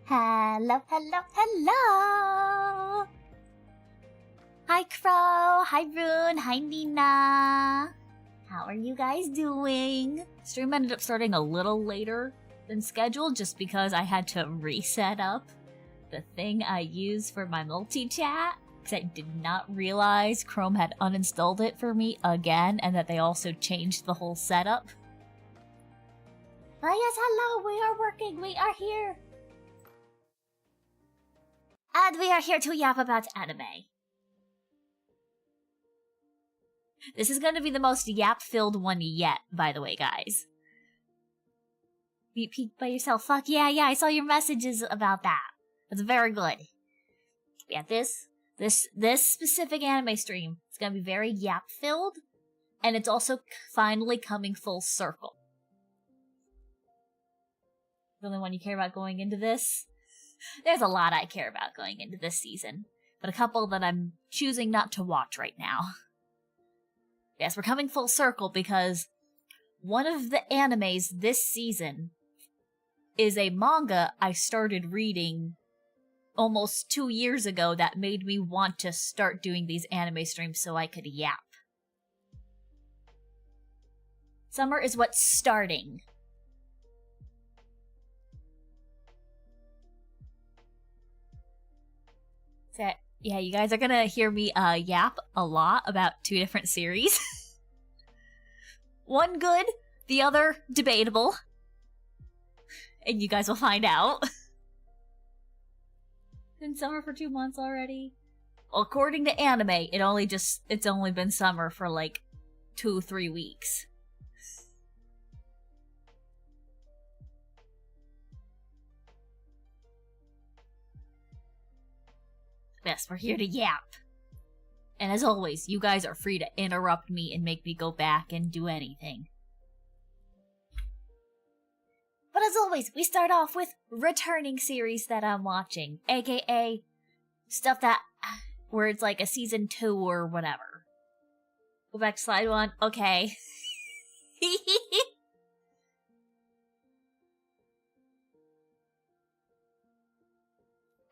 Hello, hello, hello! Hi Crow, hi Rune, hi Nina! How are you guys doing? Stream ended up starting a little later than scheduled just because I had to reset up the thing I use for my multi-chat because I did not realize Chrome had uninstalled it for me again and that they also changed the whole setup. Oh yes, hello, we are working, we are here! And we are here to yap about anime. This is going to be the most yap-filled one yet, by the way, guys. You peeked by yourself. Fuck yeah, I saw your messages about that. That's very good. Yeah, this specific anime stream is going to be very yap-filled, and it's also finally coming full circle. The only one you care about going into this? There's a lot I care about going into this season, but a couple that I'm choosing not to watch right now. Yes, we're coming full circle because one of the animes this season is a manga I started reading almost 2 years ago that made me want to start doing these anime streams so I could yap. Summer is what's starting. So, yeah, you guys are gonna hear me yap a lot about 2 different series. One good, the other debatable. And you guys will find out. Been summer for 2 months already? Well, according to anime, it's only been summer for like 2-3 weeks. Yes, we're here to yap. And as always, you guys are free to interrupt me and make me go back and do anything. But as always, we start off with returning series that I'm watching, aka stuff that where it's like a season 2 or whatever. Go back to slide 1. Okay.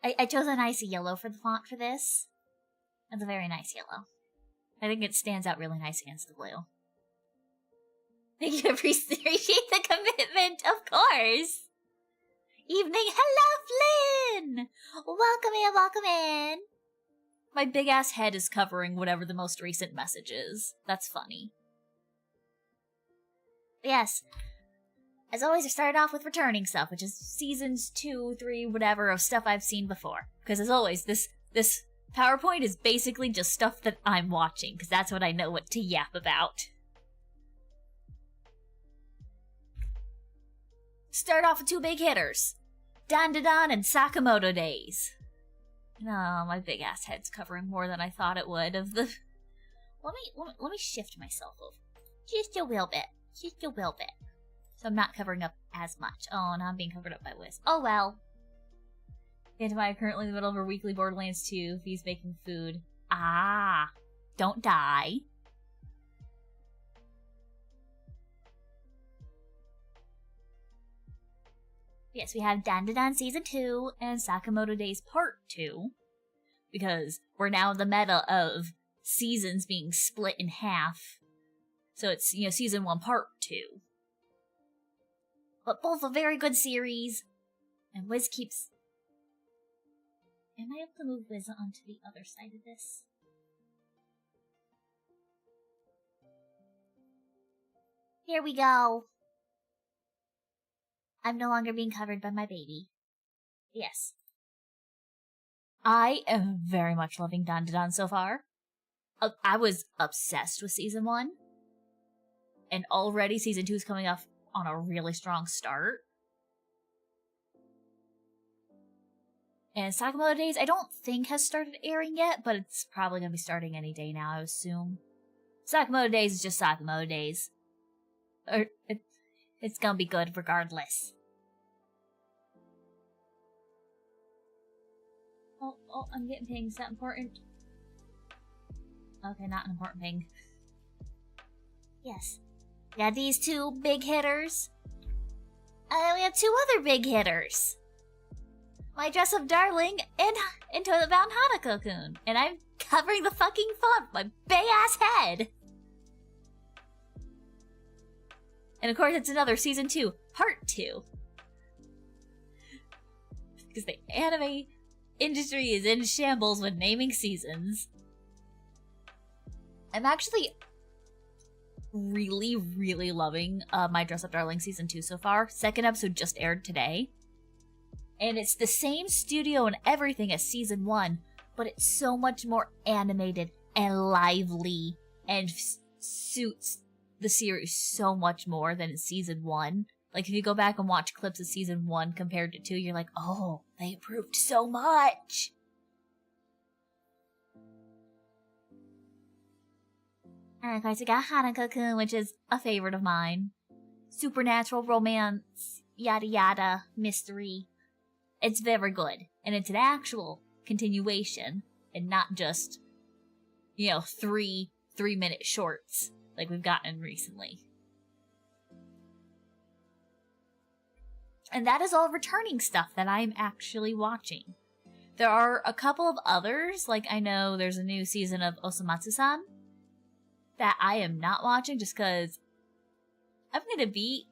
I chose a nice yellow for the font for this. It's a very nice yellow. I think it stands out really nice against the blue. Thank you, appreciate the commitment, of course! Evening, hello, Flynn! Welcome in! My big-ass head is covering whatever the most recent message is. That's funny. Yes. As always, I started off with returning stuff, which is seasons 2, 3, whatever, of stuff I've seen before. Because as always, this PowerPoint is basically just stuff that I'm watching, because that's what I know what to yap about. Start off with 2 big hitters. Dandadan and Sakamoto Days. No, my big ass head's covering more than I thought it would of the... Let me shift myself over. Just a little bit. Just a little bit. So I'm not covering up as much. Oh, now I'm being covered up by Wiz. Oh well. And I'm currently in the middle of our weekly Borderlands 2. He's making food. Ah! Don't die. Yes, we have Dandadan Season 2 and Sakamoto Days Part 2. Because we're now in the meta of seasons being split in half. So it's, Season 1 Part 2. But both a very good series. And Wiz keeps... Am I able to move Wiz onto the other side of this? Here we go. I'm no longer being covered by my baby. Yes. I am very much loving Dandadan so far. I was obsessed with Season 1. And already Season 2 is coming off on a really strong start. And Sakamoto Days, I don't think has started airing yet, but it's probably going to be starting any day now, I assume. Sakamoto Days is just Sakamoto Days. It's gonna be good regardless. Oh, I'm getting pinged. Is that important? Okay, not an important ping. Yes. We got these 2 big hitters. We have 2 other big hitters. My Dress Up Darling in Toilet Bound Hanako-kun. And I'm covering the fucking font with my big-ass head. And of course, it's another Season 2, Part 2. Because the anime industry is in shambles when naming seasons. I'm actually really, really loving My Dress Up Darling Season 2 so far. Second episode just aired today. And it's the same studio and everything as Season 1, but it's so much more animated and lively and suits the series so much more than in Season 1. Like, if you go back and watch clips of Season 1 compared to 2, you're like, oh, they improved so much! And of course, we got Hanako-kun, which is a favorite of mine. Supernatural romance, yada yada, mystery. It's very good. And it's an actual continuation, and not just, 3-minute shorts like we've gotten recently. And that is all returning stuff that I'm actually watching. There are a couple of others, like I know there's a new season of Osamatsu-san that I am not watching just because I'm gonna be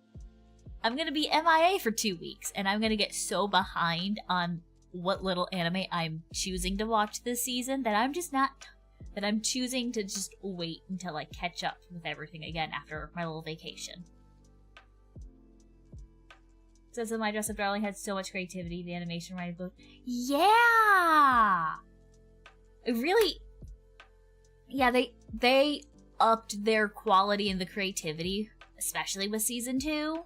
MIA for 2 weeks, and I'm gonna get so behind on what little anime I'm choosing to watch this season that I'm choosing to just wait until I catch up with everything again after my little vacation. So My Dress Up Darling had so much creativity, the animation writing book. Yeah! It really... Yeah, they upped their quality and the creativity, especially with Season 2.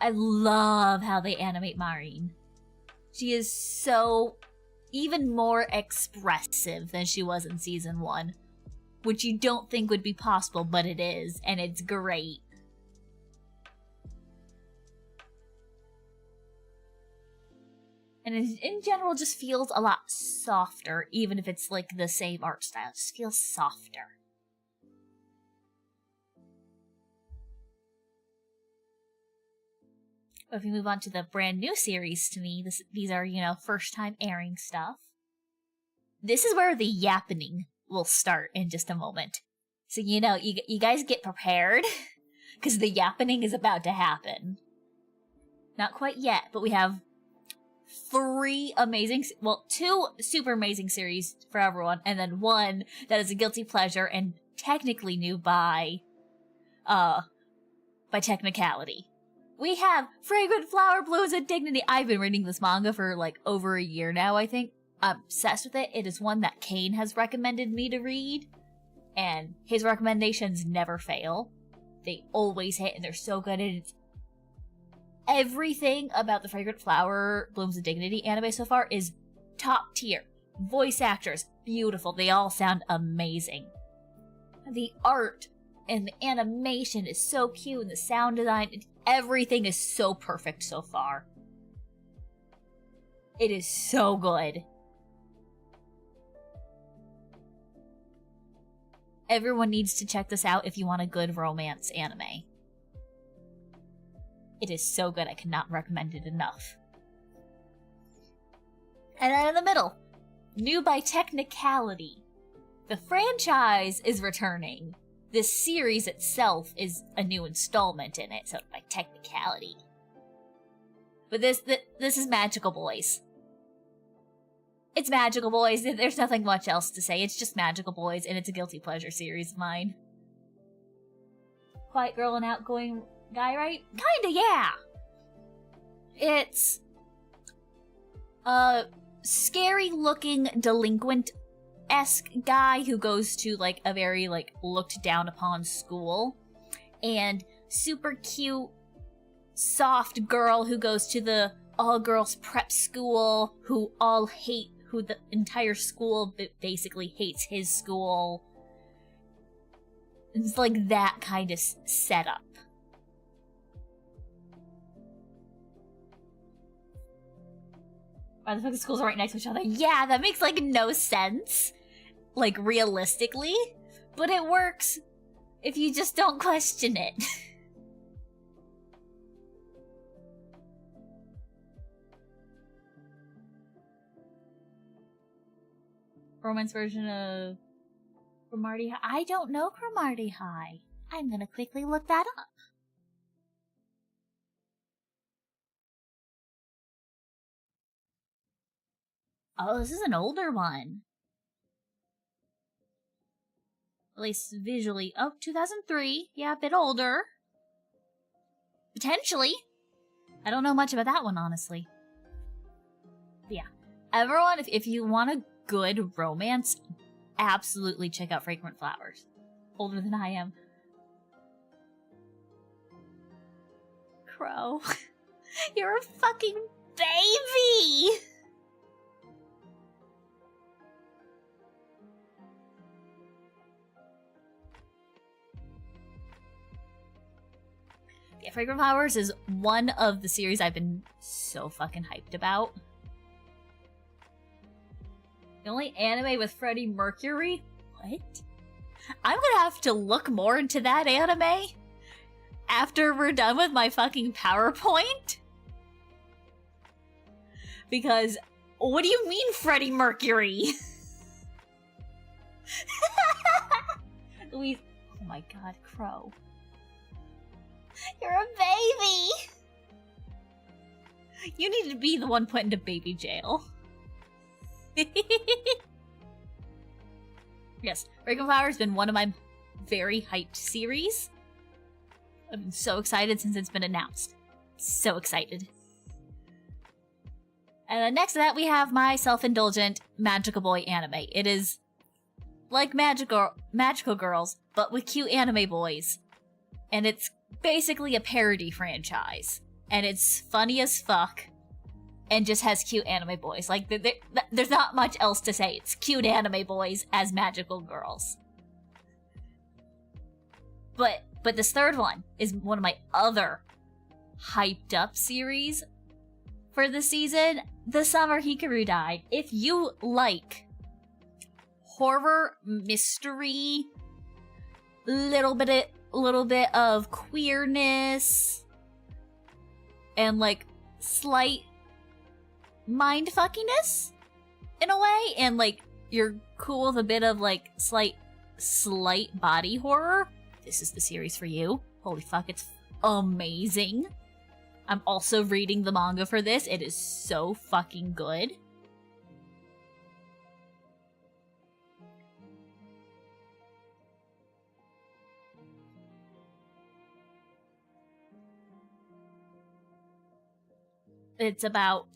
I love how they animate Maureen. She is so... even more expressive than she was in Season 1. Which you don't think would be possible, but it is, and it's great. And in general, just feels a lot softer, even if it's like the same art style. It just feels softer. But if we move on to the brand new series, to me, these are, first time airing stuff. This is where the yappening will start in just a moment. So, you guys get prepared, because the yappening is about to happen. Not quite yet, but we have 2 super amazing series for everyone, and then 1 that is a guilty pleasure and technically new by technicality. We have Fragrant Flower Blooms and Dignity. I've been reading this manga for over a year now, I think. I'm obsessed with it. It is one that Kane has recommended me to read, and his recommendations never fail. They always hit, and they're so good, and it's everything about the Fragrant Flower Blooms of Dignity anime so far is top tier. Voice actors, beautiful. They all sound amazing. The art and the animation is so cute, and the sound design, everything is so perfect so far. It is so good. Everyone needs to check this out if you want a good romance anime. It is so good, I cannot recommend it enough. And then in the middle, new by technicality. The franchise is returning. This series itself is a new installment in it, so by technicality. But this is Magical Boys. It's Magical Boys, there's nothing much else to say, it's just Magical Boys, and it's a guilty pleasure series of mine. Quiet girl and outgoing guy, right? Kinda, yeah! It's a scary-looking delinquent-esque guy who goes to, a very, looked-down-upon school, and super cute, soft girl who goes to the all-girls prep school, who the entire school basically hates his school. It's that kind of setup. Why the fuck the schools are right next to each other? Yeah, that makes no sense. Realistically. But it works if you just don't question it. romance version of Cromartie High. I don't know Cromartie High. I'm gonna quickly look that up. Oh, this is an older one. At least visually. Oh, 2003. Yeah, a bit older. Potentially. I don't know much about that one, honestly. But yeah. Everyone, if you want a good romance, absolutely check out Fragrant Flowers. Older than I am. Crow. You're a fucking baby! Yeah, Fragrant Flowers is one of the series I've been so fucking hyped about. The only anime with Freddie Mercury? What? I'm gonna have to look more into that anime after we're done with my fucking PowerPoint. Because, what do you mean Freddie Mercury? Louise, oh my god, Crow. You're a baby! You need to be the one put into baby jail. Yes, Fragrant Flower has been one of my very hyped series. I've been so excited since it's been announced. So excited. And then next to that we have my self-indulgent Magical Boy anime. It is like Magical Girls, but with cute anime boys. And it's basically a parody franchise. And it's funny as fuck. And just has cute anime boys. Like, there's not much else to say. It's cute anime boys as magical girls. But this third one is one of my other hyped up series for the season. The Summer Hikaru Died. If you like horror, mystery, little bit of queerness, and like slight mind-fuckiness, in a way, and like you're cool with a bit of like slight body horror, this is the series for you. Holy fuck, it's amazing. I'm also reading the manga for this. It is so fucking good. It's about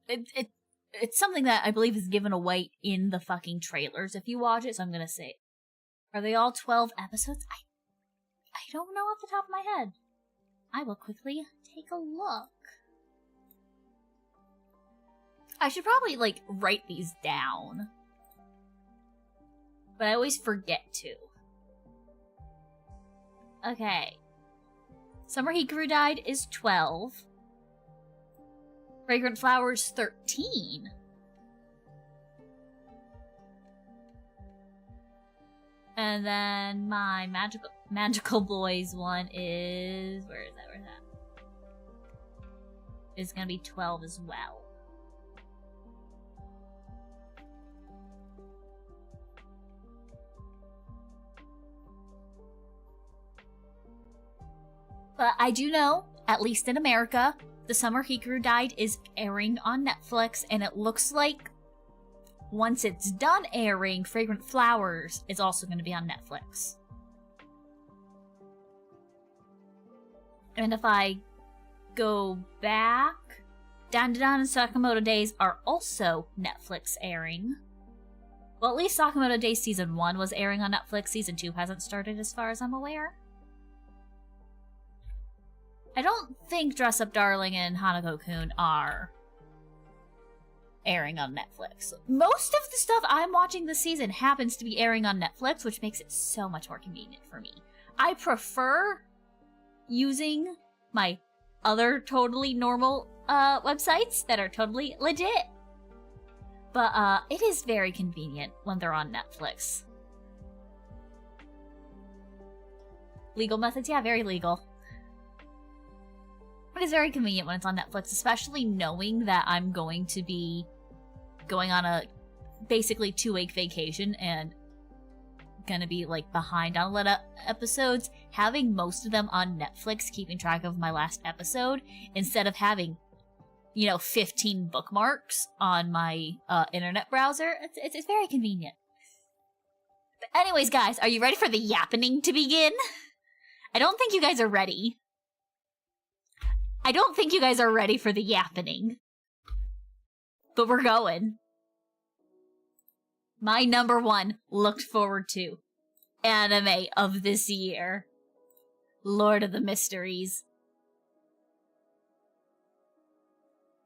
it's something that I believe is given away in the fucking trailers if you watch it, so I'm gonna say, are they all 12 episodes? I don't know off the top of my head. I will quickly take a look. I should probably, like, write these down. But I always forget to. Okay. Summer Hikaru Died is 12. Fragrant Flowers 13. And then my Magical Boys one is... Where is that? Is gonna be 12 as well. But I do know, at least in America, The Summer Hikaru Died is airing on Netflix, and it looks like once it's done airing, Fragrant Flowers is also going to be on Netflix. And if I go back, Dan and Sakamoto Days are also Netflix airing. Well, at least Sakamoto Days Season 1 was airing on Netflix. Season 2 hasn't started as far as I'm aware. I don't think Dress Up Darling and Hanako-kun are airing on Netflix. Most of the stuff I'm watching this season happens to be airing on Netflix, which makes it so much more convenient for me. I prefer using my other totally normal websites that are totally legit. But it is very convenient when they're on Netflix. Legal methods? Yeah, very legal. But it's very convenient when it's on Netflix, especially knowing that I'm going to be going on a basically 2-week vacation and gonna be like behind on a lot of episodes, having most of them on Netflix, keeping track of my last episode, instead of having, 15 bookmarks on my internet browser, it's very convenient. But anyways, guys, are you ready for the yappening to begin? I don't think you guys are ready. I don't think you guys are ready for the yappening. But we're going. My number one looked forward to anime of this year. Lord of the Mysteries.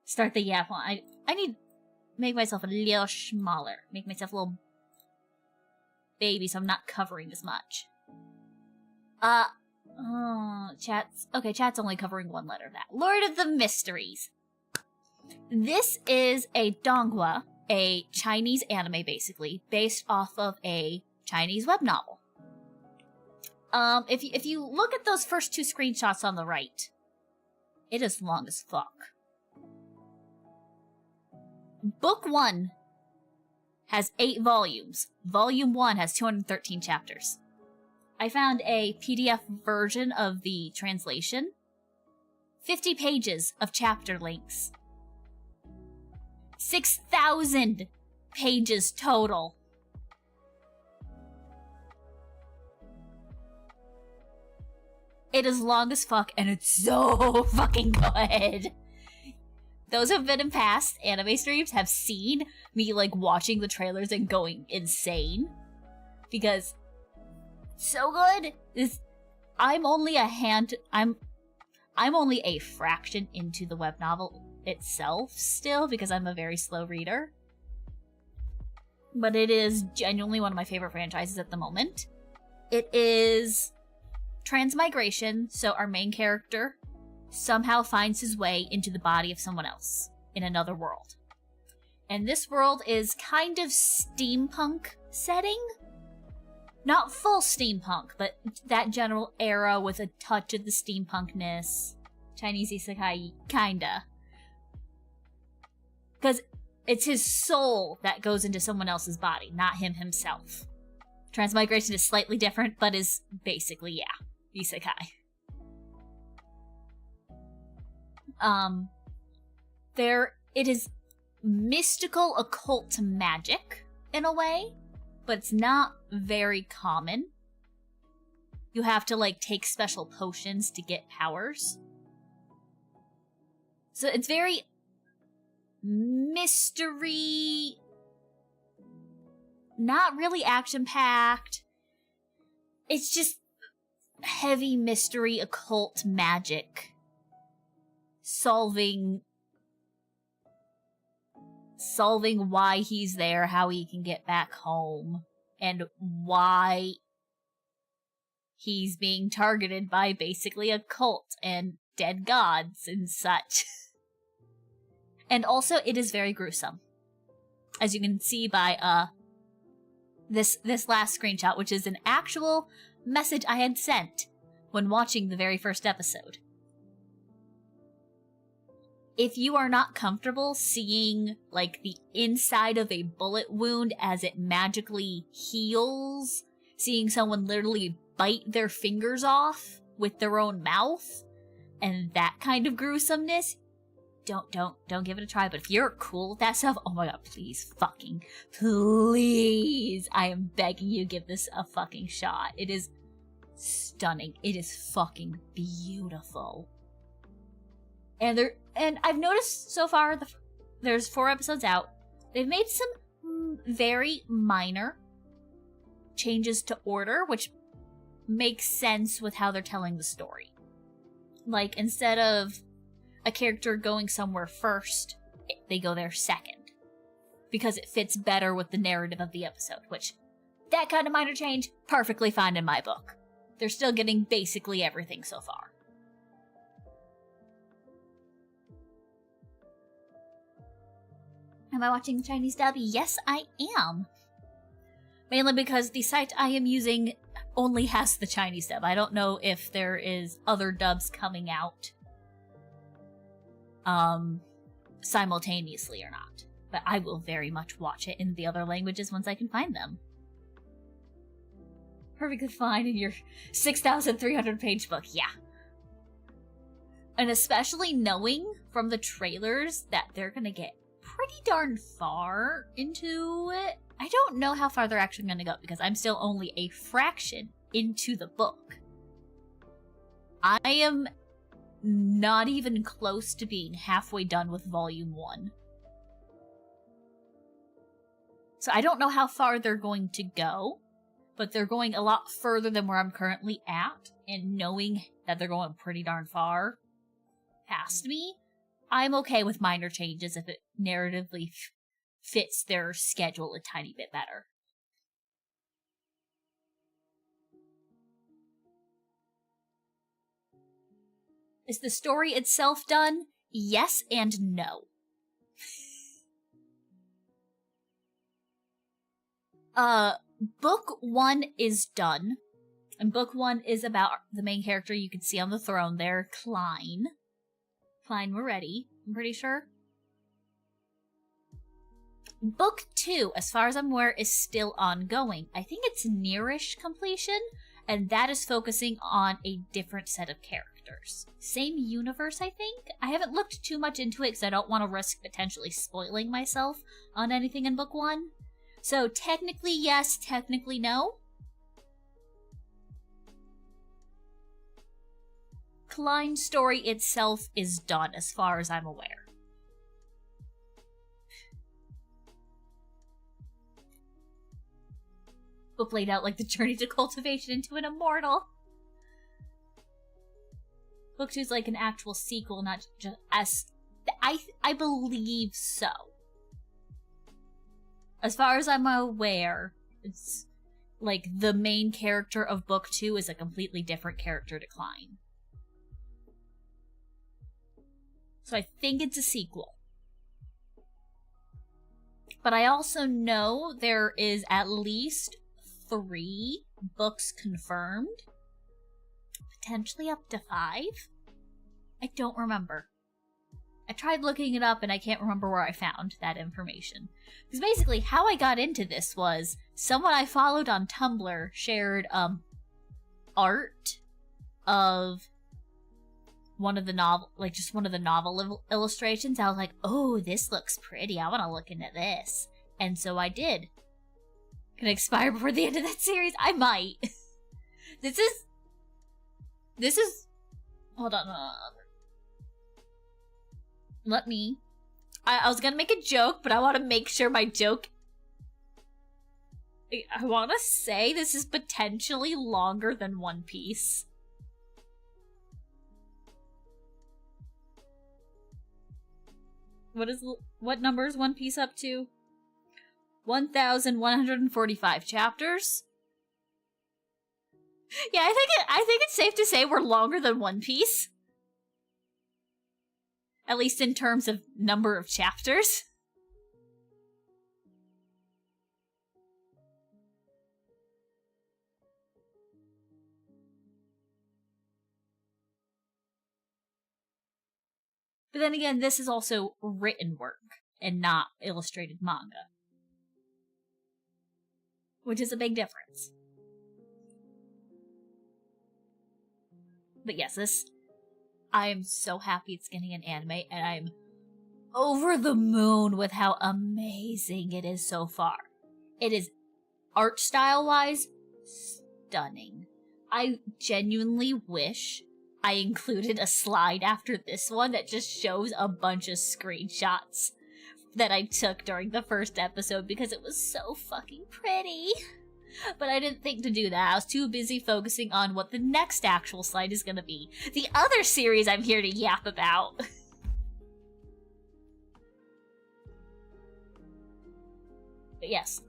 Start the yap one. I need to make myself a little smaller. Make myself a little baby so I'm not covering as much. Chat's only covering one letter of that. Lord of the Mysteries. This is a donghua, a Chinese anime, basically, based off of a Chinese web novel. If you look at those first 2 screenshots on the right, it is long as fuck. Book 1 has 8 volumes. Volume 1 has 213 chapters. I found a PDF version of the translation. 50 pages of chapter links. 6,000 pages total. It is long as fuck, and it's so fucking good. Those who have been in past anime streams have seen me, watching the trailers and going insane. Because it's so good. I'm only a fraction into the web novel itself still, because I'm a very slow reader. But it is genuinely one of my favorite franchises at the moment. It is transmigration, so our main character somehow finds his way into the body of someone else in another world. And this world is kind of steampunk setting. Not full steampunk, but that general era with a touch of the steampunkness. Chinese isekai, kinda. Because it's his soul that goes into someone else's body, not him himself. Transmigration is slightly different, but is basically, isekai. It is mystical occult magic, in a way, but it's not very common. You have to, take special potions to get powers. So it's very mystery, not really action-packed. It's just heavy mystery, occult magic. Solving why he's there, how he can get back home, and why he's being targeted by basically a cult and dead gods and such. And also, it is very gruesome. As you can see by this last screenshot, which is an actual message I had sent when watching the very first episode. If you are not comfortable seeing, the inside of a bullet wound as it magically heals, seeing someone literally bite their fingers off with their own mouth, and that kind of gruesomeness, don't give it a try. But if you're cool with that stuff, oh my god, please, I am begging you, give this a fucking shot. It is stunning. It is fucking beautiful. And I've noticed so far, there's 4 episodes out. They've made some very minor changes to order, which makes sense with how they're telling the story. Instead of a character going somewhere first, they go there second. Because it fits better with the narrative of the episode, which, that kind of minor change, perfectly fine in my book. They're still getting basically everything so far. Am I watching the Chinese dub? Yes, I am. Mainly because the site I am using only has the Chinese dub. I don't know if there is other dubs coming out simultaneously or not. But I will very much watch it in the other languages once I can find them. Perfectly fine in your 6,300 page book, yeah. And especially knowing from the trailers that they're gonna get pretty darn far into it. I don't know how far they're actually gonna go because I'm still only a fraction into the book. I am not even close to being halfway done with volume 1. So I don't know how far they're going to go, but they're going a lot further than where I'm currently at, and knowing that they're going pretty darn far past me, I'm okay with minor changes if it narratively fits their schedule a tiny bit better. Is the story itself done? Yes and no. Book 1 is done. And book 1 is about the main character you can see on the throne there, Klein. Klein Moretti, I'm pretty sure. Book 2, as far as I'm aware, is still ongoing. I think it's nearish completion, and that is focusing on a different set of characters. Same universe, I think? I haven't looked too much into it because I don't want to risk potentially spoiling myself on anything in book 1. So technically yes, technically no. Klein's story itself is done as far as I'm aware. Book laid out like the journey to cultivation into an immortal. Book 2 is like an actual sequel, not just as I believe so. As far as I'm aware, it's like the main character of book 2 is a completely different character to Klein. So I think it's a sequel. But I also know there is at least 3 books confirmed. Potentially up to 5? I don't remember. I tried looking it up and I can't remember where I found that information. Because basically how I got into this was someone I followed on Tumblr shared art of one of the novel, like just one of the novel illustrations. I was like, oh, this looks pretty. I want to look into this. And so I did. Can I expire before the end of that series? I might. This is, hold on. I was gonna make a joke, but I want to make sure my joke, I want to say this is potentially longer than One Piece. What number is One Piece up to? 1,145 chapters? Yeah, I think it's safe to say we're longer than One Piece. At least in terms of number of chapters. But then again, this is also written work and not illustrated manga. Which is a big difference. But yes, I am so happy it's getting an anime, and I'm over the moon with how amazing it is so far. It is, art style-wise, stunning. I genuinely wish I included a slide after this one that just shows a bunch of screenshots that I took during the first episode because it was so fucking pretty. But I didn't think to do that. I was too busy focusing on what the next actual slide is gonna be. The other series I'm here to yap about. But yes,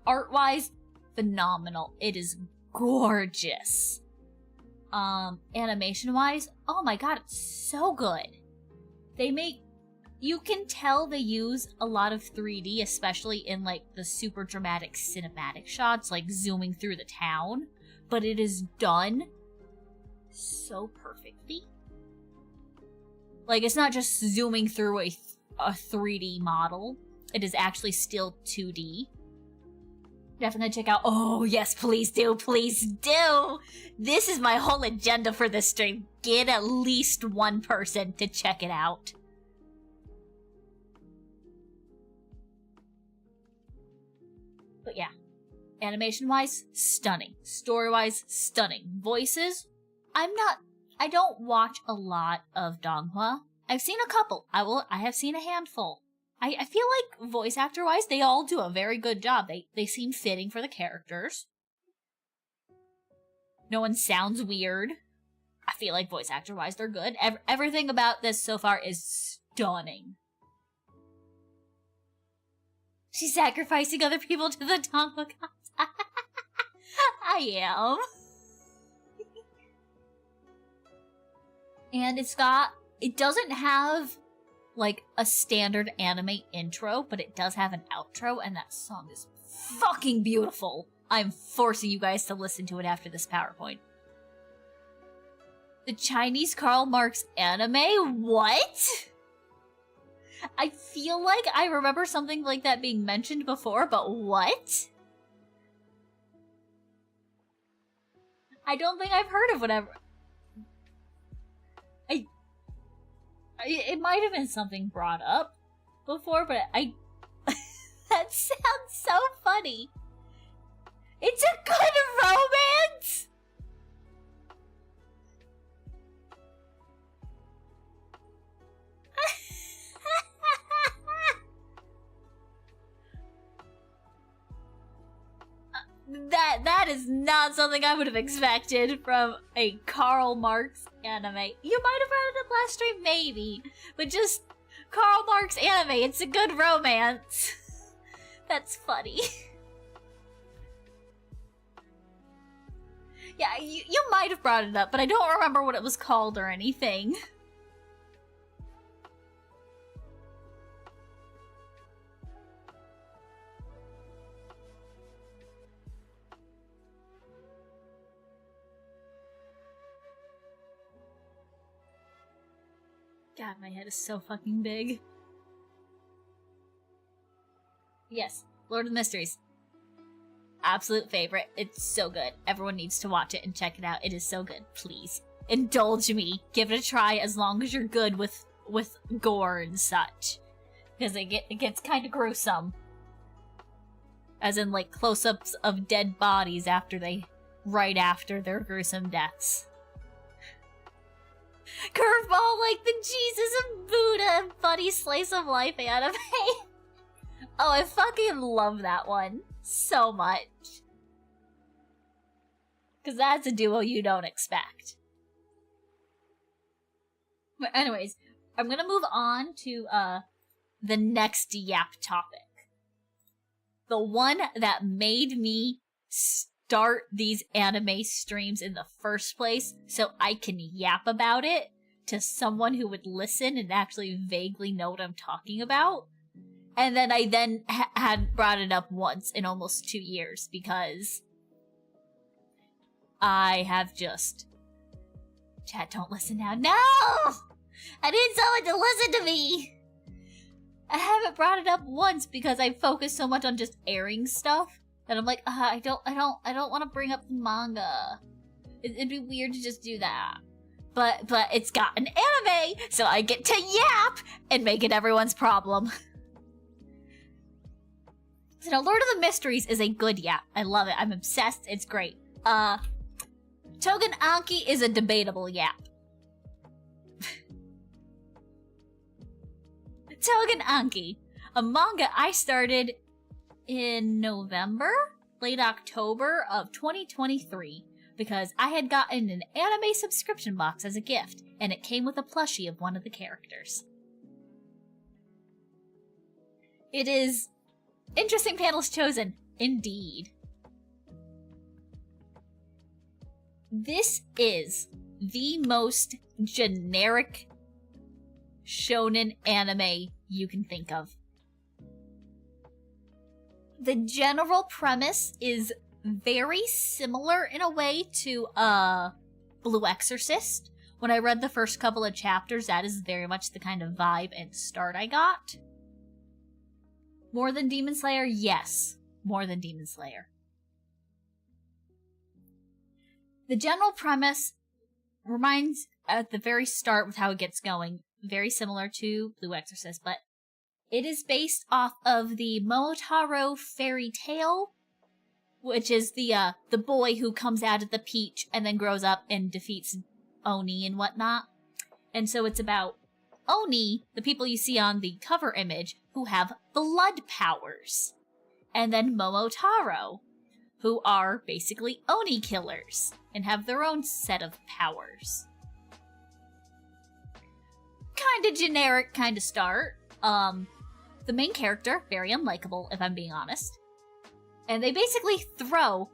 art-wise, phenomenal. It is gorgeous. Animation-wise, oh my god, it's so good. You can tell they use a lot of 3D, especially in like the super dramatic cinematic shots, like zooming through the town, but it is done so perfectly. Like, it's not just zooming through a 3D model. it is actually still 2D. Definitely check out. Oh, yes, please do. Please do. This is my whole agenda for this stream. Get at least one person to check it out. But yeah, animation-wise, stunning. Story-wise, stunning. Voices, I don't watch a lot of Donghua. I've seen a couple. I have seen a handful. I feel like voice actor-wise, they all do a very good job. They seem fitting for the characters. No one sounds weird. I feel like voice actor-wise, they're good. Everything about this so far is stunning. She's sacrificing other people to the Donghua gods. I am. And it doesn't have like a standard anime intro, but it does have an outro, and that song is fucking beautiful. I'm forcing you guys to listen to it after this PowerPoint. The Chinese Karl Marx anime? What? I feel like I remember something like that being mentioned before, but what? I don't think I've heard of whatever. It might have been something brought up before, but that sounds so funny. It's a good romance! That is not something I would have expected from a Karl Marx anime. You might have brought it up last stream, maybe. But just Karl Marx anime, it's a good romance. That's funny. Yeah, you might have brought it up, but I don't remember what it was called or anything. God, my head is so fucking big. Yes, Lord of the Mysteries. Absolute favorite. It's so good. Everyone needs to watch it and check it out. It is so good. Please. Indulge me. Give it a try as long as you're good with gore and such. Because it gets kind of gruesome. As in, like, close-ups of dead bodies right after their gruesome deaths. Curveball like the Jesus and Buddha and funny slice of life anime. Oh, I fucking love that one so much. Because that's a duo you don't expect. But anyways, I'm gonna move on to the next yap topic. The one that made me start these anime streams in the first place so I can yap about it to someone who would listen and actually vaguely know what I'm talking about. And then I had brought it up once in almost 2 years because I have just... Chat, don't listen now. No! I need someone to listen to me! I haven't brought it up once because I focus so much on just airing stuff that I'm like, I don't want to bring up the manga. It'd be weird to just do that. But it's got an anime, so I get to yap and make it everyone's problem. So now, Lord of the Mysteries is a good yap. I love it. I'm obsessed. It's great. Togen Anki is a debatable yap. Togen Anki, a manga I started in late October of 2023, because I had gotten an anime subscription box as a gift, and it came with a plushie of one of the characters. It is interesting panels chosen, indeed. This is the most generic shonen anime you can think of. The general premise is very similar in a way to Blue Exorcist. When I read the first couple of chapters, that is very much the kind of vibe and start I got. More than Demon Slayer? Yes. More than Demon Slayer. The general premise reminds at the very start with how it gets going, very similar to Blue Exorcist, but it is based off of the Momotaro fairy tale, which is the boy who comes out of the peach and then grows up and defeats Oni and whatnot. And so it's about Oni, the people you see on the cover image, who have blood powers. And then Momotaro, who are basically Oni killers and have their own set of powers. Kinda generic kind of start. The main character, very unlikable, if I'm being honest. And they basically throw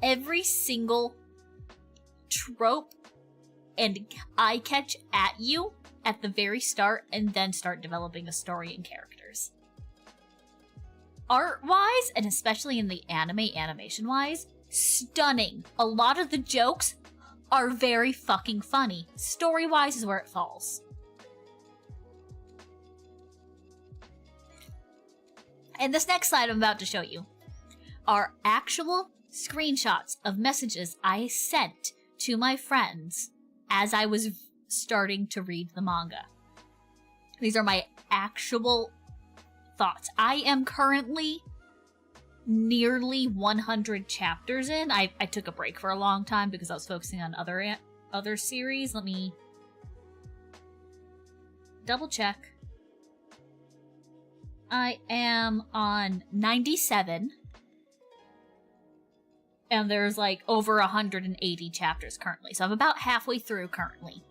every single trope and eye catch at you at the very start and then start developing a story and characters. Art-wise, and especially in the animation-wise, stunning. A lot of the jokes are very fucking funny. Story-wise is where it falls. And this next slide I'm about to show you are actual screenshots of messages I sent to my friends as I was starting to read the manga. These are my actual thoughts. I am currently nearly 100 chapters in. I took a break for a long time because I was focusing on other series. Let me double check. I am on 97. And there's like over 180 chapters currently. So I'm about halfway through currently.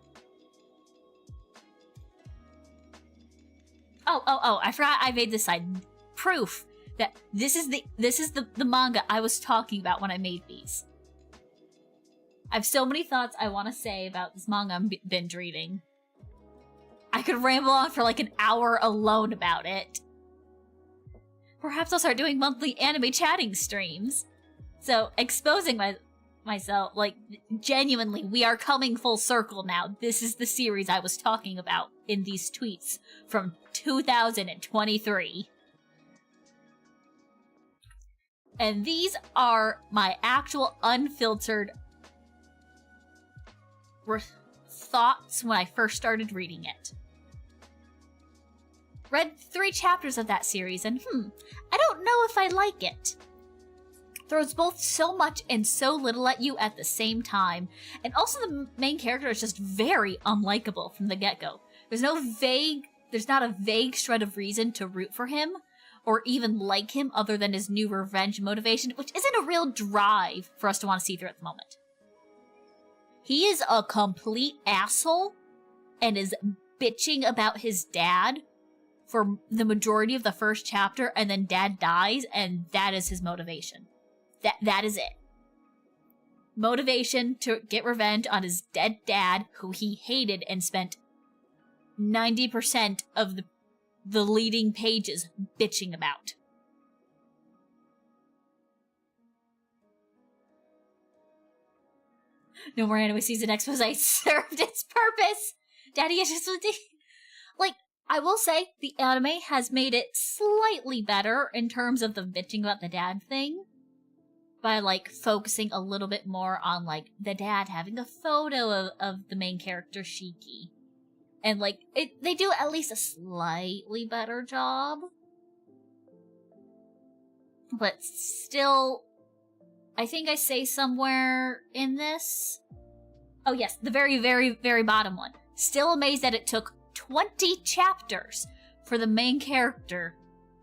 Oh, I forgot I made this side. Proof that this is the manga I was talking about when I made these. I have so many thoughts I want to say about this manga I'm binge reading. I could ramble on for like an hour alone about it. Perhaps I'll start doing monthly anime chatting streams. So, exposing myself, like, genuinely, we are coming full circle now. This is the series I was talking about in these tweets from 2023. And these are my actual unfiltered thoughts when I first started reading it. Read 3 chapters of that series and I don't know if I like it. Throws both so much and so little at you at the same time. And also the main character is just very unlikable from the get-go. There's not a vague shred of reason to root for him or even like him other than his new revenge motivation, which isn't a real drive for us to want to see through at the moment. He is a complete asshole and is bitching about his dad for the majority of the first chapter, and then dad dies, and that is his motivation. That is it. Motivation to get revenge on his dead dad, who he hated and spent 90% of the leading pages bitching about. No more anime season expose served its purpose. Daddy is just like, I will say the anime has made it slightly better in terms of the bitching about the dad thing. By, like, focusing a little bit more on, like, the dad having a photo of the main character, Shiki. And, like, they do at least a slightly better job. But still, I think I say somewhere in this... Oh yes, the very, very, very bottom one. Still amazed that it took 20 chapters for the main character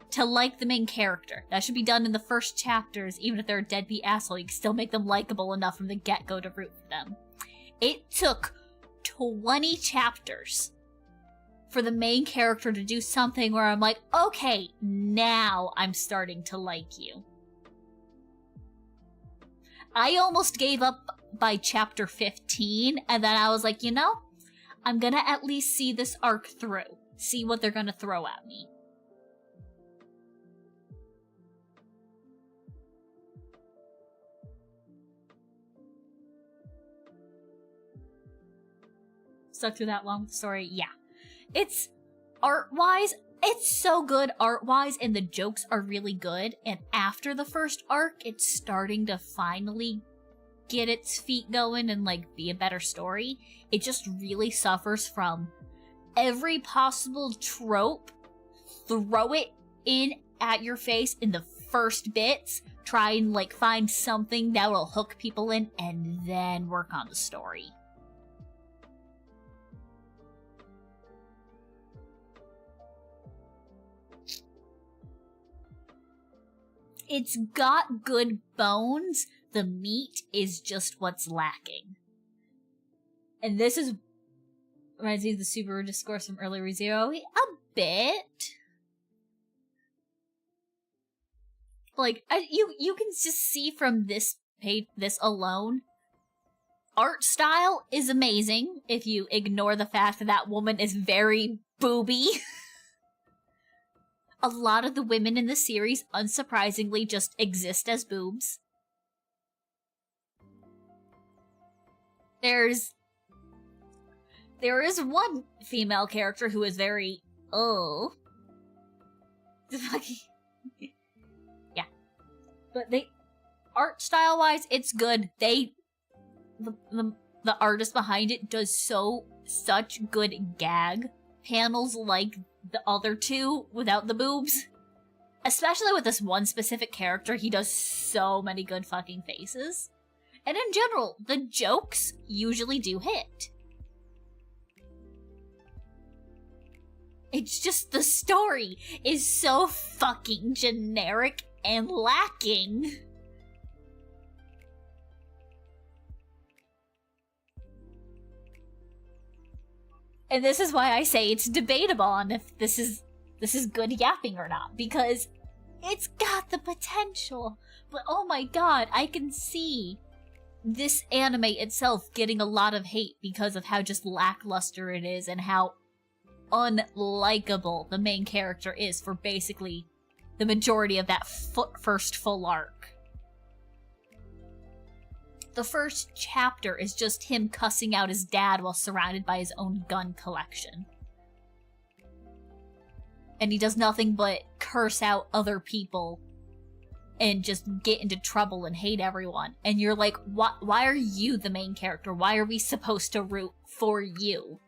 to like the main character. That should be done in the first chapters. Even if they're a deadbeat asshole, you can still make them likable enough from the get-go to root for them. It took 20 chapters for the main character to do something where I'm like, okay, now I'm starting to like you. I almost gave up by chapter 15, and then I was like, you know, I'm gonna at least see this arc through. See what they're gonna throw at me. Stuck through that long story? Yeah. It's art-wise It's so good art-wise, and the jokes are really good, and after the first arc, it's starting to finally get its feet going and, like, be a better story. It just really suffers from every possible trope, throw it in at your face in the first bits, try and, like, find something that will hook people in, and then work on the story. It's got good bones, the meat is just what's lacking. And this is reminds me of the Subaru discourse from earlier ReZero a bit. Like, you can just see from this page, this alone, art style is amazing if you ignore the fact that that woman is very booby. A lot of the women in the series, unsurprisingly, just exist as boobs. There is one female character who is very, yeah. But art style wise, it's good. The artist behind it does such good gag panels like the other two without the boobs. Especially with this one specific character, he does so many good fucking faces. And in general, the jokes usually do hit. It's just the story is so fucking generic and lacking. And this is why I say it's debatable on if this is good yapping or not, because it's got the potential. But oh my god, I can see this anime itself getting a lot of hate because of how just lackluster it is and how unlikable the main character is for basically the majority of that first full arc. The first chapter is just him cussing out his dad while surrounded by his own gun collection. And he does nothing but curse out other people and just get into trouble and hate everyone. And you're like, why are you the main character? Why are we supposed to root for you?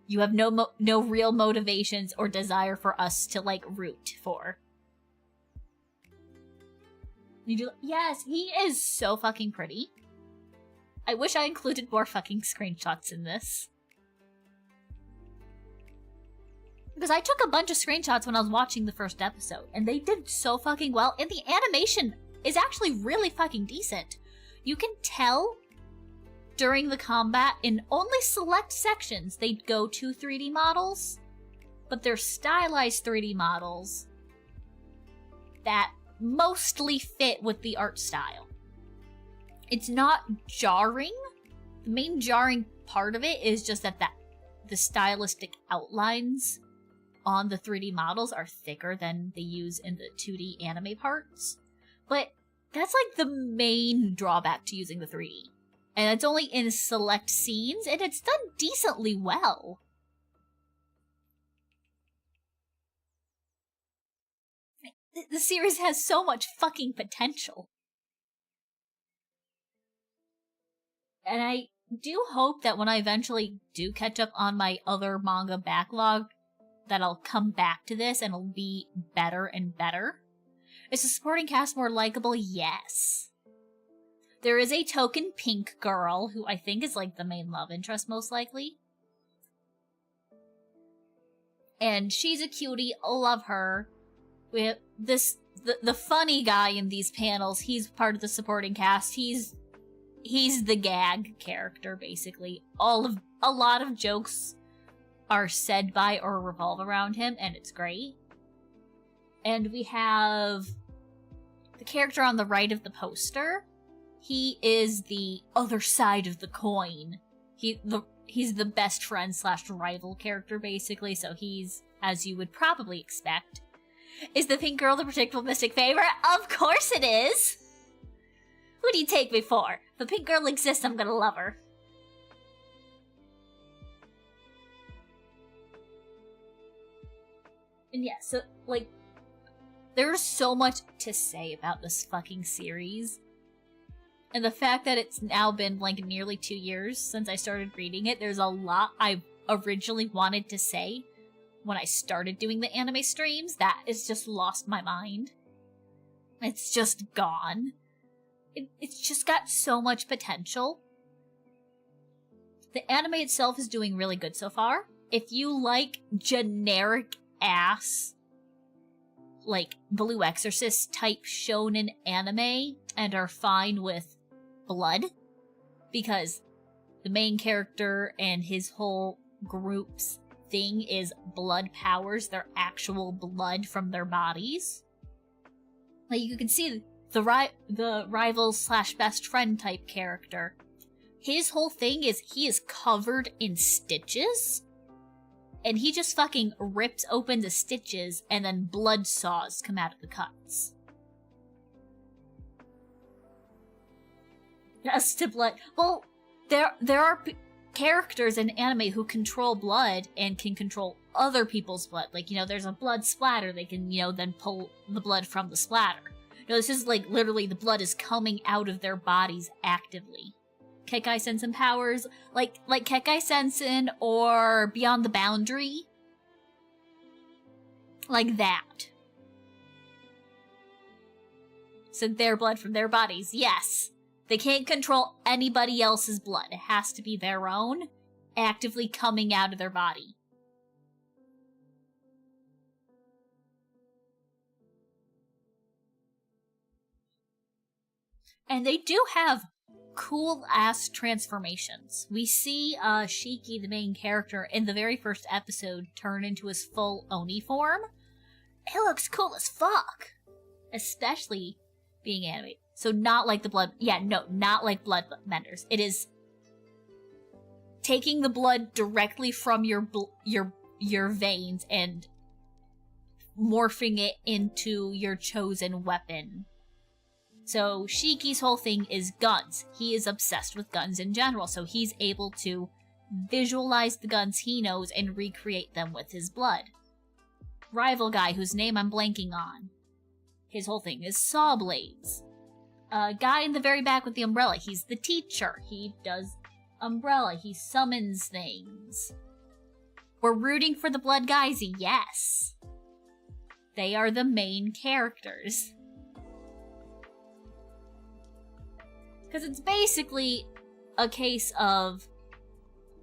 You have no real motivations or desire for us to, like, root for. Yes, he is so fucking pretty. I wish I included more fucking screenshots in this. Because I took a bunch of screenshots when I was watching the first episode, and they did so fucking well, and the animation is actually really fucking decent. You can tell during the combat, in only select sections, they'd go to 3D models, but they're stylized 3D models that mostly fit with the art style. It's not jarring. The main jarring part of it is just that the stylistic outlines on the 3D models are thicker than they use in the 2D anime parts. But that's like the main drawback to using the 3D. And it's only in select scenes, and it's done decently well. The series has so much fucking potential. And I do hope that when I eventually do catch up on my other manga backlog, that I'll come back to this and it'll be better and better. Is the supporting cast more likable? Yes. There is a token pink girl, who I think is like the main love interest most likely. And she's a cutie, I love her. We have the funny guy in these panels, he's part of the supporting cast. He's the gag character, basically. A lot of jokes are said by or revolve around him, and it's great. And we have the character on the right of the poster. He is the other side of the coin. He's the best friend / rival character, basically, so he's, as you would probably expect. Is the pink girl the predictable mystic favorite? Of course it is! Who do you take me for? If the pink girl exists, I'm gonna love her. And yeah, so, like, there's so much to say about this fucking series. And the fact that it's now been, like, nearly 2 years since I started reading it, there's a lot I originally wanted to say when I started doing the anime streams that has just lost my mind. It's just gone. It's just got so much potential. The anime itself is doing really good so far. If you like generic ass, like, Blue Exorcist type shonen anime and are fine with blood, because the main character and his whole group's thing is blood powers, their actual blood from their bodies. Like, you can see the rival slash best friend type character. His whole thing is he is covered in stitches, and he just fucking rips open the stitches and then blood saws come out of the cuts. Yes, to blood. Well, there are characters in anime who control blood and can control other people's blood. Like, you know, there's a blood splatter. They can, you know, then pull the blood from the splatter. No, this is like literally the blood is coming out of their bodies actively. Kekai Sensen powers, like Kekai Sensen or Beyond the Boundary. Like that. So their blood from their bodies, yes. They can't control anybody else's blood. It has to be their own, actively coming out of their body. And they do have cool-ass transformations. We see Shiki, the main character, in the very first episode, turn into his full Oni form. It looks cool as fuck! Especially being animated. So not like the blood... Yeah, no, not like bloodbenders. It is taking the blood directly from your veins and morphing it into your chosen weapon. So Shiki's whole thing is guns. He is obsessed with guns in general, so he's able to visualize the guns he knows and recreate them with his blood. Rival guy, whose name I'm blanking on, his whole thing is saw blades. Guy in the very back with the umbrella, he's the teacher. He does umbrella, he summons things. We're rooting for the blood guys, yes. They are the main characters. Because it's basically a case of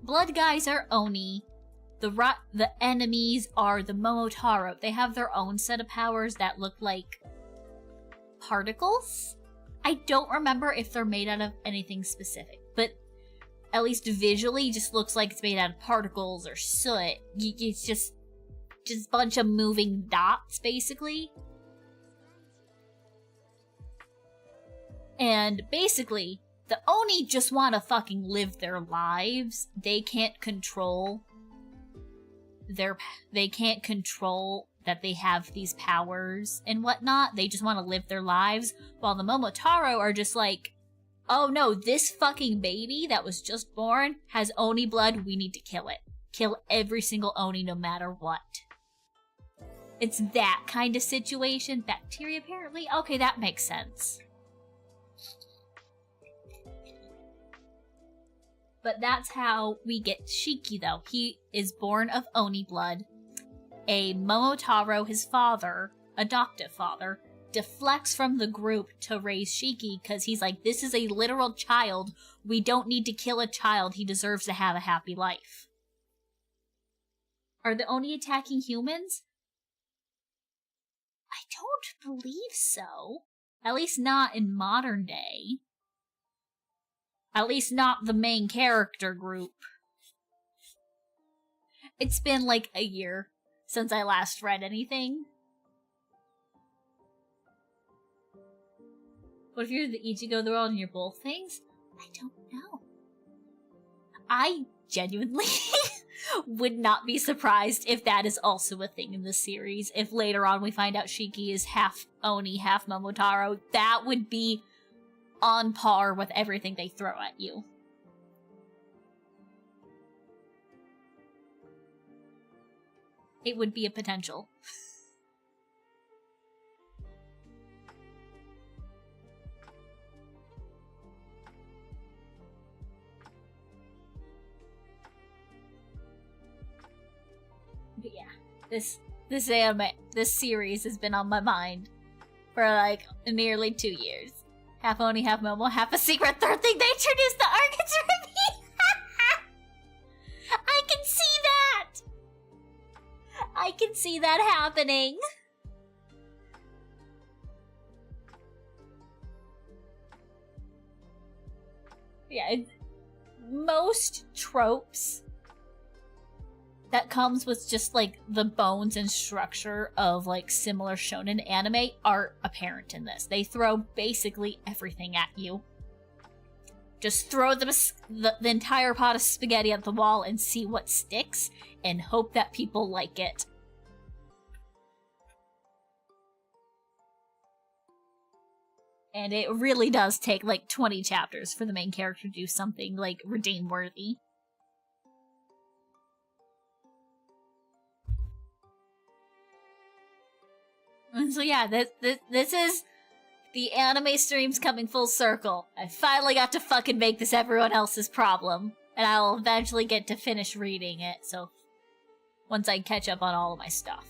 blood guys are Oni, the enemies are the Momotaro. They have their own set of powers that look like particles. I don't remember if they're made out of anything specific, but at least visually just looks like it's made out of particles or soot. It's just a bunch of moving dots, basically. And basically, the Oni just want to fucking live their lives. They can't control that they have these powers and whatnot. They just want to live their lives, while the Momotaro are just like, oh no, this fucking baby that was just born has Oni blood, we need to kill it. Kill every single Oni no matter what. It's that kind of situation. Bacteria, apparently? Okay, that makes sense. But that's how we get Shiki, though. He is born of Oni blood. A Momotaro, his father, adoptive father, deflects from the group to raise Shiki because he's like, this is a literal child. We don't need to kill a child. He deserves to have a happy life. Are the Oni attacking humans? I don't believe so. At least not in modern day. At least not the main character group. It's been like a year since I last read anything. What if you're the Ichigo of the world and you're both things? I don't know. I genuinely would not be surprised if that is also a thing in the series. If later on we find out Shiki is half Oni, half Momotaro, that would be on par with everything they throw at you. it would be a potential. But yeah, this series has been on my mind for like nearly 2 years. Half Oni, half Momo, half a secret third thing. They introduced the Argons Review. I can see that. I can see that happening. Yeah, most tropes that comes with just like the bones and structure of like similar shonen anime are apparent in this. They throw basically everything at you. Just throw the entire pot of spaghetti at the wall and see what sticks and hope that people like it. And it really does take like 20 chapters for the main character to do something like redeem worthy. And so yeah, this is the anime streams coming full circle. I finally got to fucking make this everyone else's problem. And I'll eventually get to finish reading it, so once I catch up on all of my stuff.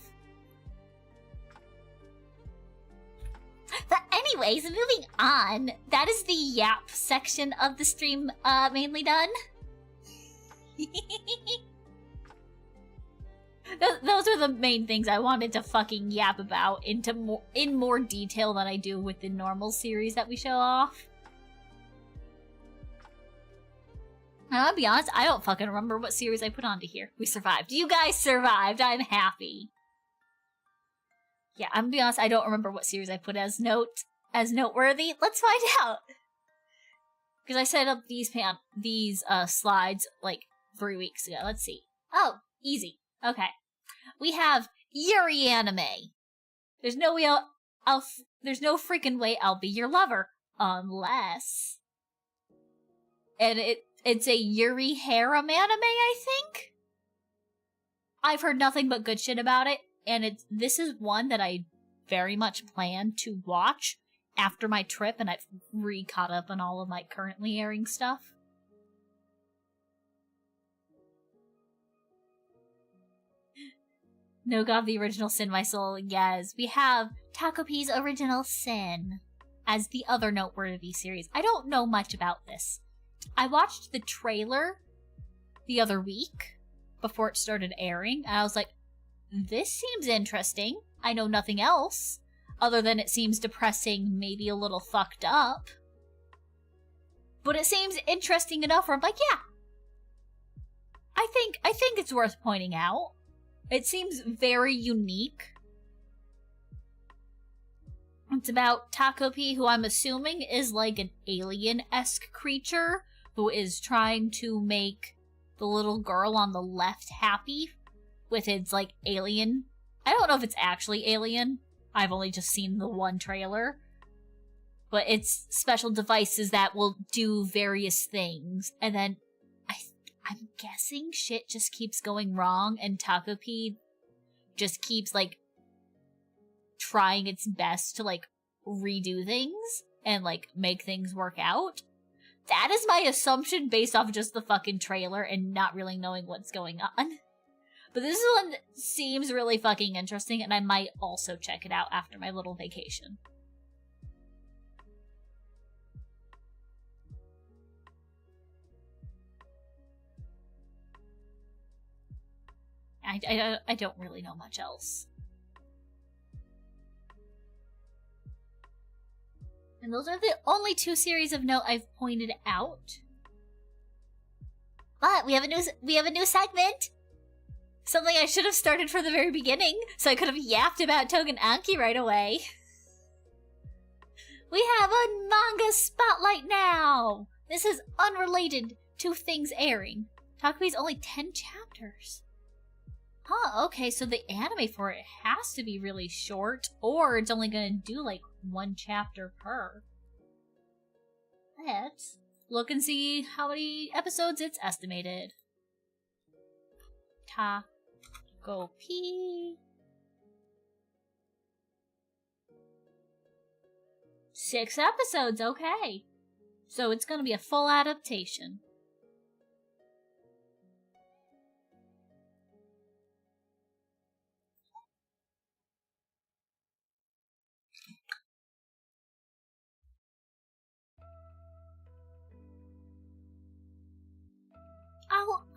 But anyways, moving on, that is the yap section of the stream mainly done. Those are the main things I wanted to fucking yap about in more detail than I do with the normal series that we show off. And I'll be honest, I don't fucking remember what series I put onto here. We survived. You guys survived. I'm happy. Yeah, I'm gonna be honest, I don't remember what series I put as noteworthy. Let's find out. Because I set up these slides like 3 weeks ago. Let's see. Oh, easy. Okay. We have Yuri anime. There's no way there's no freaking way I'll be your lover. Unless. And it's a Yuri harem anime, I think? I've heard nothing but good shit about it, and this is one that I very much plan to watch after my trip, and I've re-caught up on all of my currently airing stuff. No God, the original Sin, my soul, yes. We have Takopi's Original Sin as the other noteworthy series. I don't know much about this. I watched the trailer the other week before it started airing, and I was like, this seems interesting. I know nothing else, other than it seems depressing, maybe a little fucked up. But it seems interesting enough where I'm like, yeah. I think it's worth pointing out. It seems very unique. It's about Takopi, who I'm assuming is like an alien-esque creature who is trying to make the little girl on the left happy with its, like, alien. I don't know if it's actually alien. I've only just seen the one trailer. But it's special devices that will do various things. And then I'm guessing shit just keeps going wrong, and Takopi just keeps, like, trying its best to, like, redo things and, like, make things work out. That is my assumption based off just the fucking trailer and not really knowing what's going on. But this one seems really fucking interesting, and I might also check it out after my little vacation. I don't really know much else. And those are the only 2 series of note I've pointed out. But we have a new segment. Something I should have started from the very beginning, so I could have yapped about Togen Anki right away. We have a manga spotlight now. This is unrelated to things airing. Takopi's only 10 chapters. Huh, okay, so the anime for it has to be really short, or it's only gonna do like 1 chapter per. Let's look and see how many episodes it's estimated. Takopi. Go pee. 6 episodes, okay. So it's gonna be a full adaptation.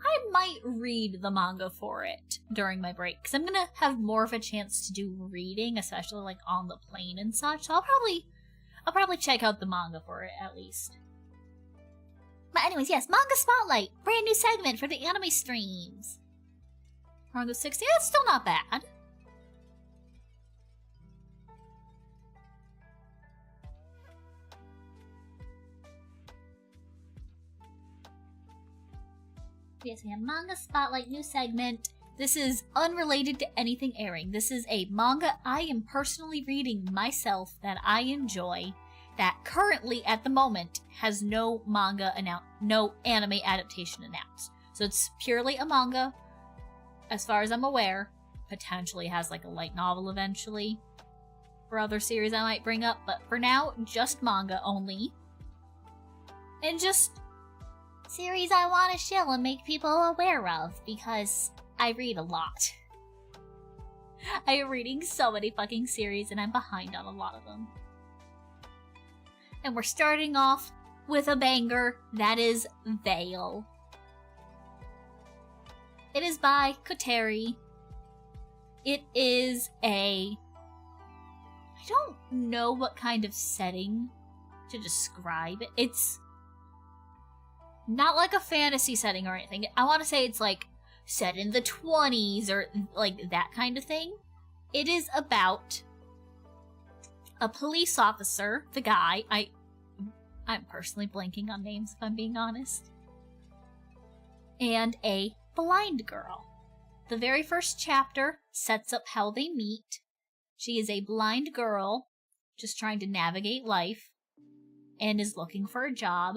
I might read the manga for it during my break, because I'm gonna have more of a chance to do reading, especially like on the plane and such. So I'll probably check out the manga for it at least. But anyways, yes, Manga Spotlight, brand new segment for the anime streams. Manga 60, that's still not bad. Yes, we have Manga Spotlight, new segment. This is unrelated to anything airing. This is a manga I am personally reading myself that I enjoy, that currently, at the moment, has no no anime adaptation announced. So it's purely a manga, as far as I'm aware. Potentially has like a light novel eventually for other series I might bring up, but for now, just manga only. And just series I want to shill and make people aware of, because I read a lot. I am reading so many fucking series and I'm behind on a lot of them. And we're starting off with a banger, that is Veil. It is by Koteri. It is I don't know what kind of setting to describe it. It's not like a fantasy setting or anything. I want to say it's like set in the 20s or like that kind of thing. It is about a police officer, the guy, I'm personally blanking on names if I'm being honest, and a blind girl. The very first chapter sets up how they meet. She is a blind girl just trying to navigate life and is looking for a job.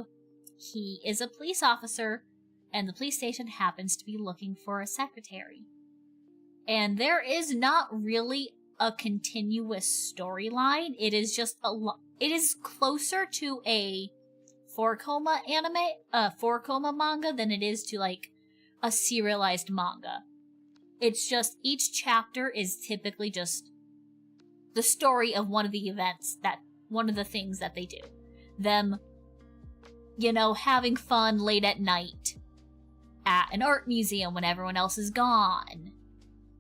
He is a police officer, and the police station happens to be looking for a secretary. And there is not really a continuous storyline. It is just it is closer to a 4-koma anime, 4-koma manga than it is to like a serialized manga. It's just each chapter is typically just the story of one of the events, that one of the things that they do. Them, you know, having fun late at night at an art museum when everyone else is gone.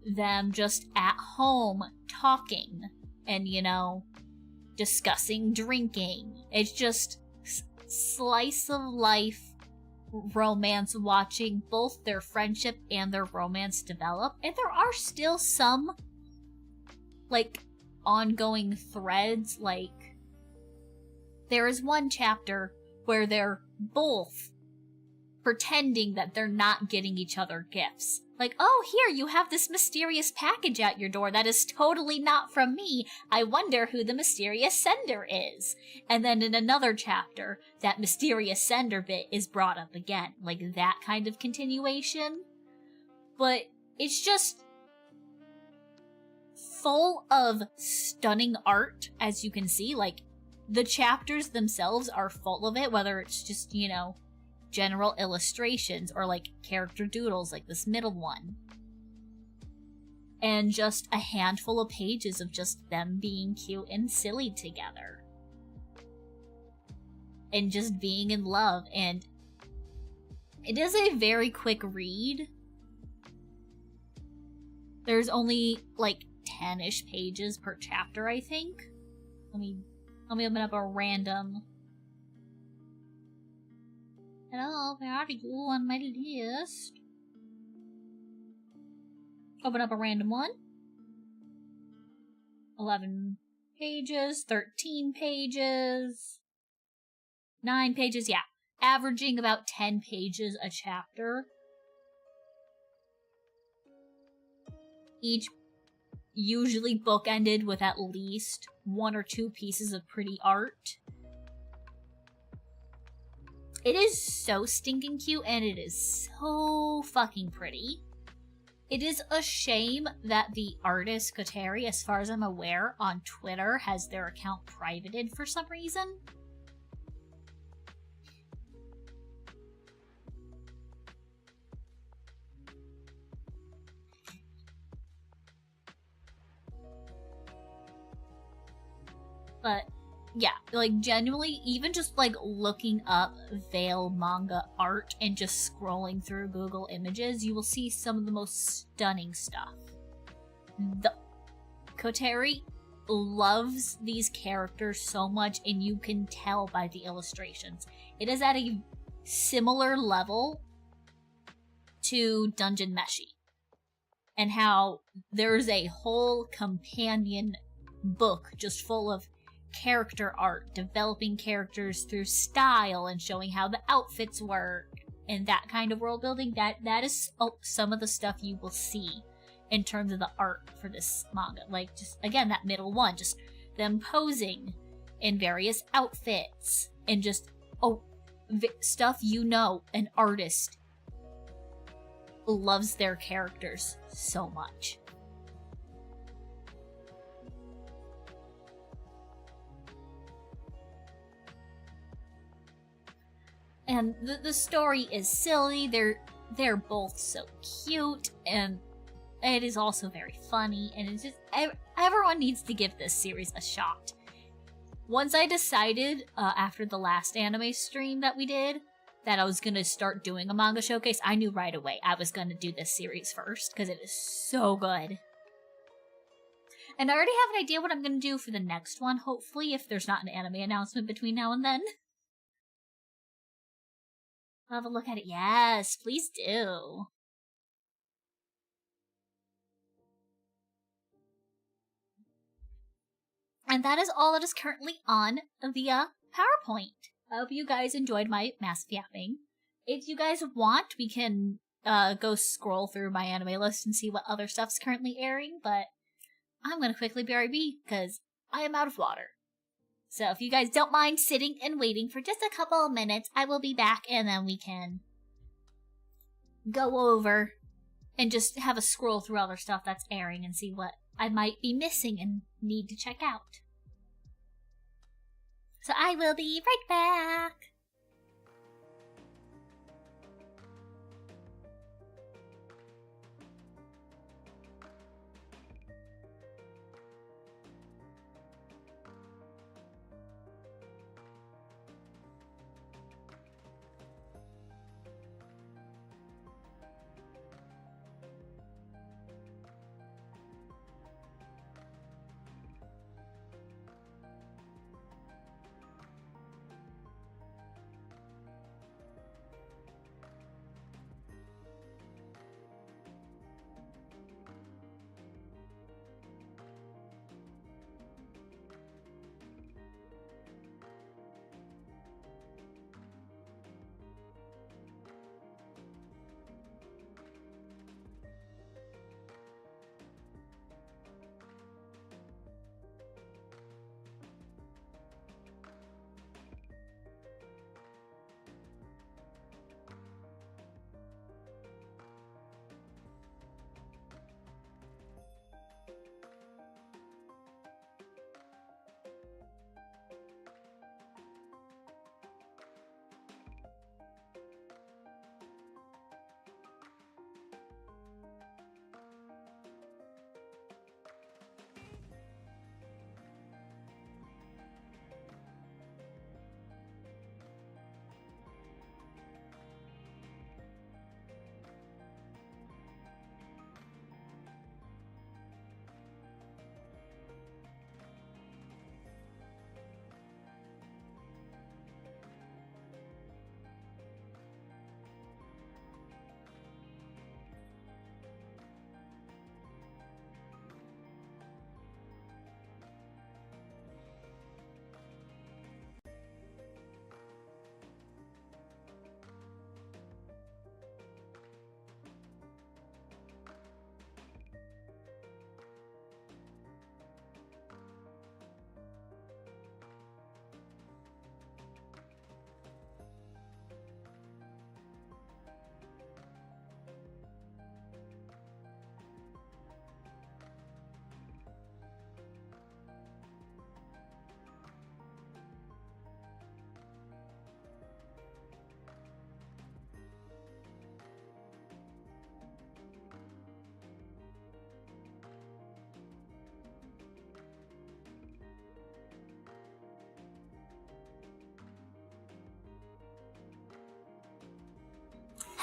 Them just at home talking and, you know, discussing drinking. It's just slice of life romance, watching both their friendship and their romance develop. And there are still some, like, ongoing threads. Like, there is one chapter where they're both pretending that they're not getting each other gifts. Like, oh, here, you have this mysterious package at your door that is totally not from me. I wonder who the mysterious sender is. And then in another chapter, that mysterious sender bit is brought up again. Like, that kind of continuation. But it's just full of stunning art, as you can see. Like, the chapters themselves are full of it, whether it's just, you know, general illustrations or like character doodles like this middle one, and just a handful of pages of just them being cute and silly together and just being in love. And it is a very quick read. There's only like 10-ish pages per chapter, I think. Let me open up a random. Hello, where are you on my list? Open up a random one. 11 pages, 13 pages, 9 pages, yeah. Averaging about 10 pages a chapter. Each usually bookended with at least 1 or 2 pieces of pretty art. It is so stinking cute, and it is so fucking pretty. It is a shame that the artist Koteri, as far as I'm aware, on Twitter has their account privated for some reason. But yeah, like genuinely, even just like looking up Veil manga art and just scrolling through Google Images, you will see some of the most stunning stuff. The Koteri loves these characters so much, and you can tell by the illustrations. It is at a similar level to Dungeon Meshi, and how there's a whole companion book just full of character art, developing characters through style and showing how the outfits work and that kind of world building. That is some of the stuff you will see in terms of the art for this manga. Like, just again, that middle one, just them posing in various outfits and just stuff, you know, an artist loves their characters so much. And the story is silly. They're both so cute, and it is also very funny. And it's just everyone needs to give this series a shot. Once I decided after the last anime stream that we did that I was gonna start doing a manga showcase, I knew right away I was gonna do this series first because it is so good. And I already have an idea what I'm gonna do for the next one. Hopefully, if there's not an anime announcement between now and then. I'll have a look at it. Yes, please do. And that is all that is currently on the PowerPoint. I hope you guys enjoyed my massive yapping. If you guys want, we can go scroll through my anime list and see what other stuff's currently airing, but I'm gonna quickly BRB because I am out of water. So if you guys don't mind sitting and waiting for just a couple of minutes, I will be back and then we can go over and just have a scroll through other stuff that's airing and see what I might be missing and need to check out. So I will be right back.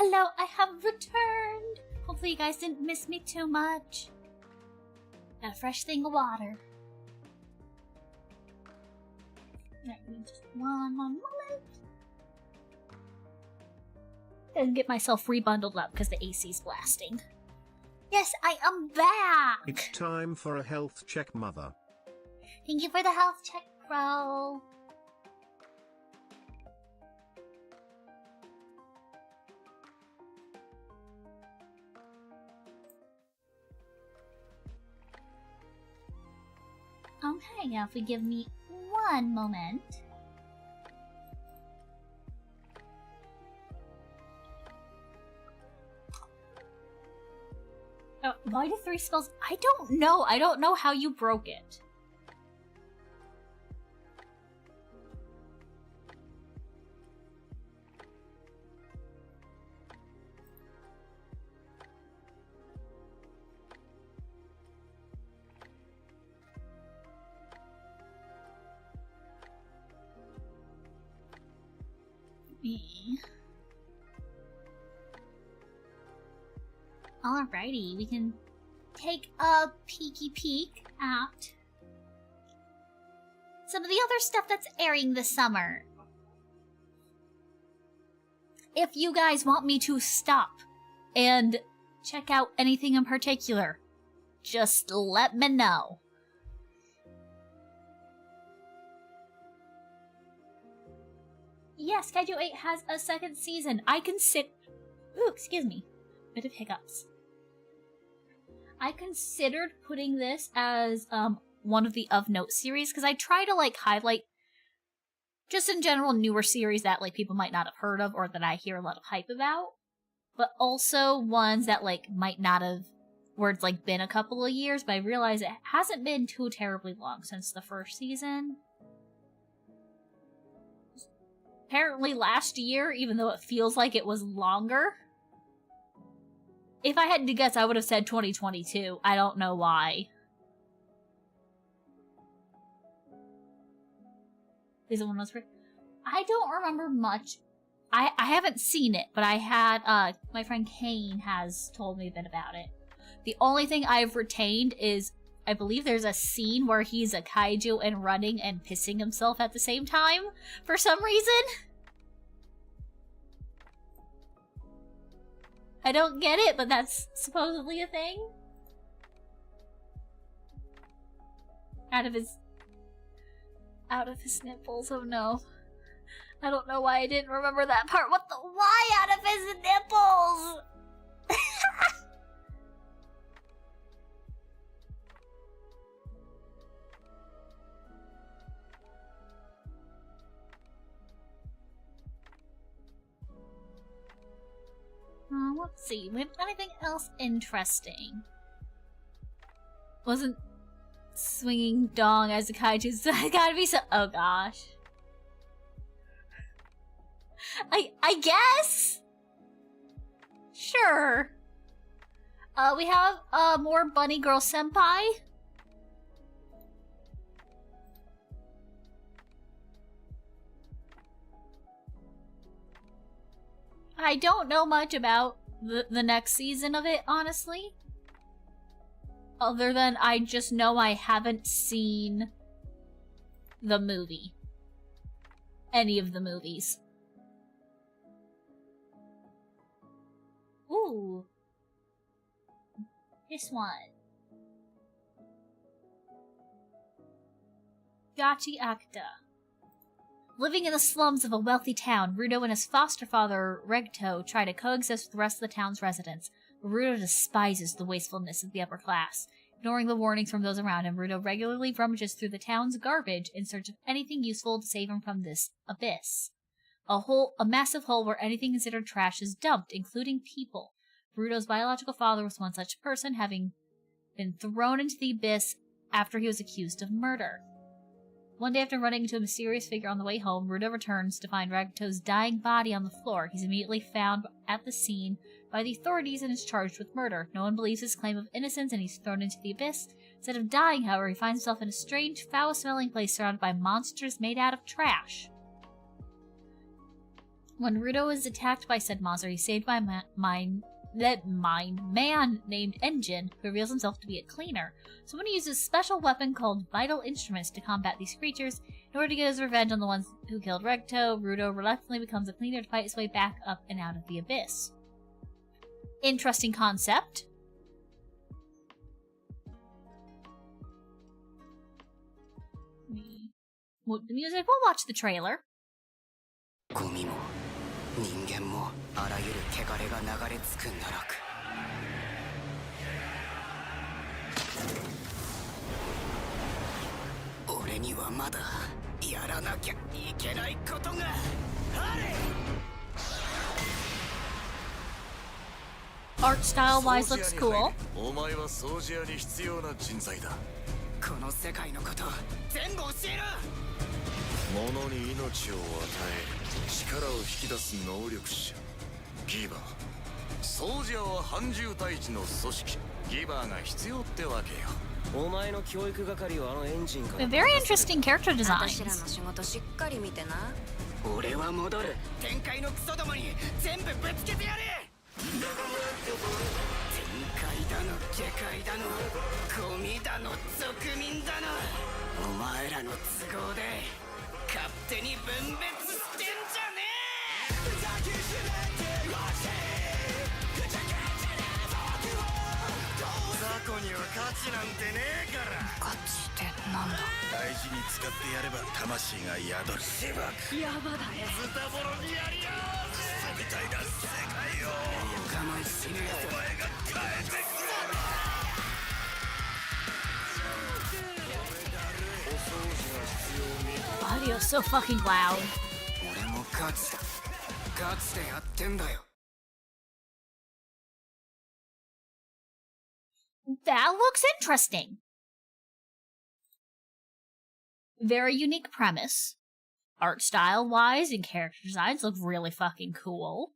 Hello, I have returned. Hopefully you guys didn't miss me too much. Got a fresh thing of water. Alright, just one moment. And get myself rebundled up because the AC's blasting. Yes, I am back! It's time for a health check, mother. Thank you for the health check, bro. Okay, now if we give me one moment. Oh, why do 3 spells? I don't know. I don't know how you broke it. Alrighty, we can take a peeky peek at some of the other stuff that's airing this summer. If you guys want me to stop and check out anything in particular, just let me know. Yes, Kaiju 8 has a second season. Ooh, excuse me. Bit of hiccups. I considered putting this as one of the Of Note series because I try to highlight just in general newer series that people might not have heard of or that I hear a lot of hype about, but also ones that might not have, where it's been a couple of years, but I realize it hasn't been too terribly long since the first season. Apparently last year, even though it feels like it was longer. If I had to guess, I would have said 2022. I don't know why. Is it one of those? I don't remember much. I haven't seen it, but I had, my friend Kane has told me a bit about it. The only thing I've retained is, I believe there's a scene where he's a kaiju and running and pissing himself at the same time, for some reason. I don't get it, but that's supposedly a thing. Out of his nipples, oh no. I don't know why I didn't remember that part. What the? Why out of his nipples? Let's see. We have anything else interesting? Wasn't swinging dong as a kaiju, so I gotta be so. Oh gosh. I guess? Sure. We have, more Bunny Girl Senpai. I don't know much about the next season of it, honestly. Other than I just know I haven't seen the movie. Any of the movies. Ooh. This one. Gachi Akta. Living in the slums of a wealthy town, Rudo and his foster father, Regto, try to coexist with the rest of the town's residents. But Rudo despises the wastefulness of the upper class. Ignoring the warnings from those around him, Rudo regularly rummages through the town's garbage in search of anything useful to save him from this abyss. A massive hole where anything considered trash is dumped, including people. Rudo's biological father was one such person, having been thrown into the abyss after he was accused of murder. One day after running into a mysterious figure on the way home, Rudo returns to find Ragto's dying body on the floor. He's immediately found at the scene by the authorities and is charged with murder. No one believes his claim of innocence and he's thrown into the abyss. Instead of dying, however, he finds himself in a strange, foul-smelling place surrounded by monsters made out of trash. When Rudo is attacked by said monster, he's saved by man named Engine, who reveals himself to be a cleaner. Someone uses a special weapon called Vital Instruments to combat these creatures. In order to get his revenge on the ones who killed Recto, Rudo reluctantly becomes a cleaner to fight his way back up and out of the abyss. Interesting concept. Mute the music, we'll watch the trailer. ゴミも人間もあらゆる汚れが流れ着く奈落俺にはまだやらなきゃいけないことがある Art style wise looks cool. お前は掃除屋に必要な人材だこの世界のこと全部教えろ物に命を与え力を引き出す能力者ギバー掃除屋は半獣退治の組織ギバーが必要ってわけよお前の教育係はあのエンジンから Very interesting character 私ら designs. の仕事しっかり見てな俺は戻る天界のクソどもに全部ぶつけてやれ天界だの下界だのゴミだの俗民だのお前らの都合で勝手に分別してんじゃね雑魚には価値なんてねえからガチってなんだ大事に使ってやれば魂が宿るしばくやばだねズタボロにやりよクソみたいな世界を我慢しねえお前が変えてくれ Audio's so fucking loud. 俺もガチだガチでやってんだよ That looks interesting. Very unique premise. Art style wise and character designs look really fucking cool.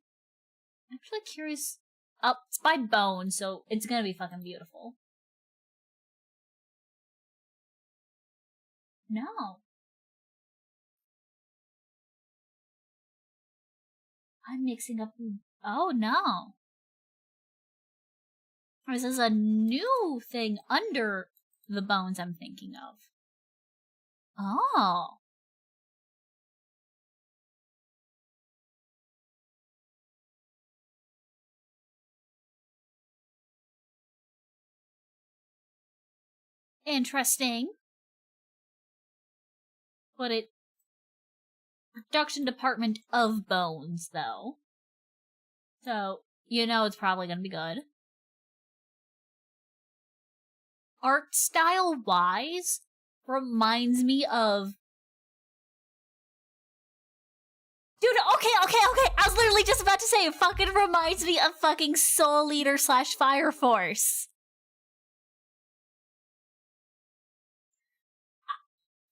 I'm actually curious. Oh, it's by Bone, so it's gonna be fucking beautiful. No. I'm mixing up. Oh no. This is a new thing under the Bones I'm thinking of. Oh. Interesting. But it... Production department of Bones, though. So, you know it's probably gonna be good. Art style wise reminds me of dude, okay. I was literally just about to say it fucking reminds me of fucking Soul Eater / Fire Force.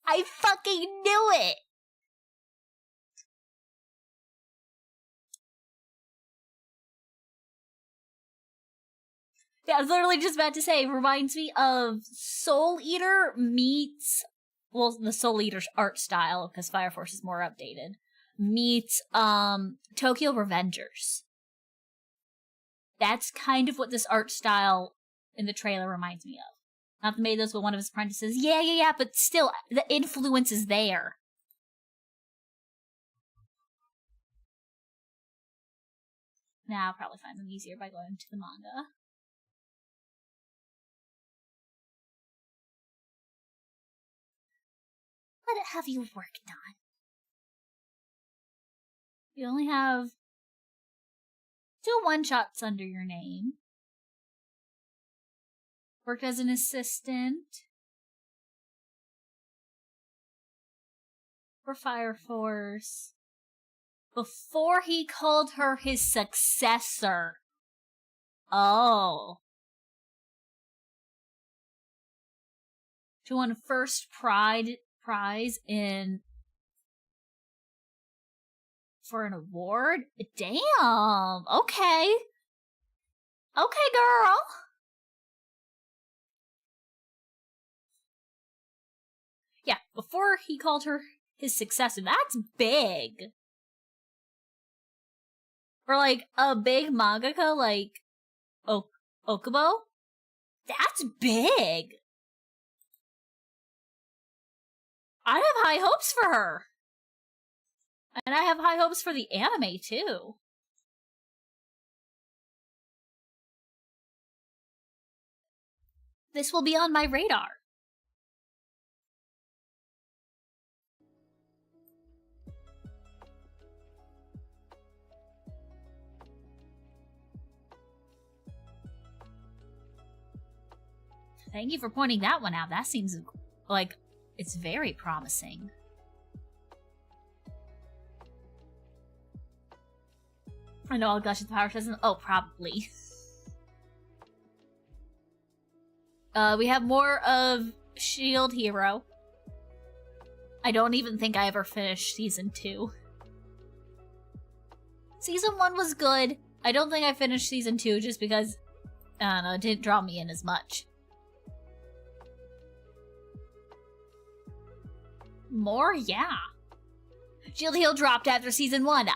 I fucking knew it. Yeah, I was literally just about to say, it reminds me of Soul Eater meets, well, the Soul Eater's art style, because Fire Force is more updated, meets, Tokyo Revengers. That's kind of what this art style in the trailer reminds me of. Not the Mados, but one of his apprentices. Yeah, but still, the influence is there. Now I'll probably find them easier by going to the manga. What have you worked on? You only have 2 one-shots under your name. Worked as an assistant for Fire Force before he called her his successor. Oh. She won first prize in for an award? Damn. Okay. Okay, girl. Yeah, before he called her his successor. That's big. Or like a big mangaka like Okubo? That's big! I have high hopes for her! And I have high hopes for the anime, too. This will be on my radar. Thank you for pointing that one out. That seems like it's very promising. I know I'll gush at the power doesn't. Oh, probably. We have more of Shield Hero. I don't even think I ever finished Season 2. Season 1 was good. I don't think I finished Season 2 just because, I don't know, it didn't draw me in as much. More? Yeah. Shield Hero dropped after Season 1.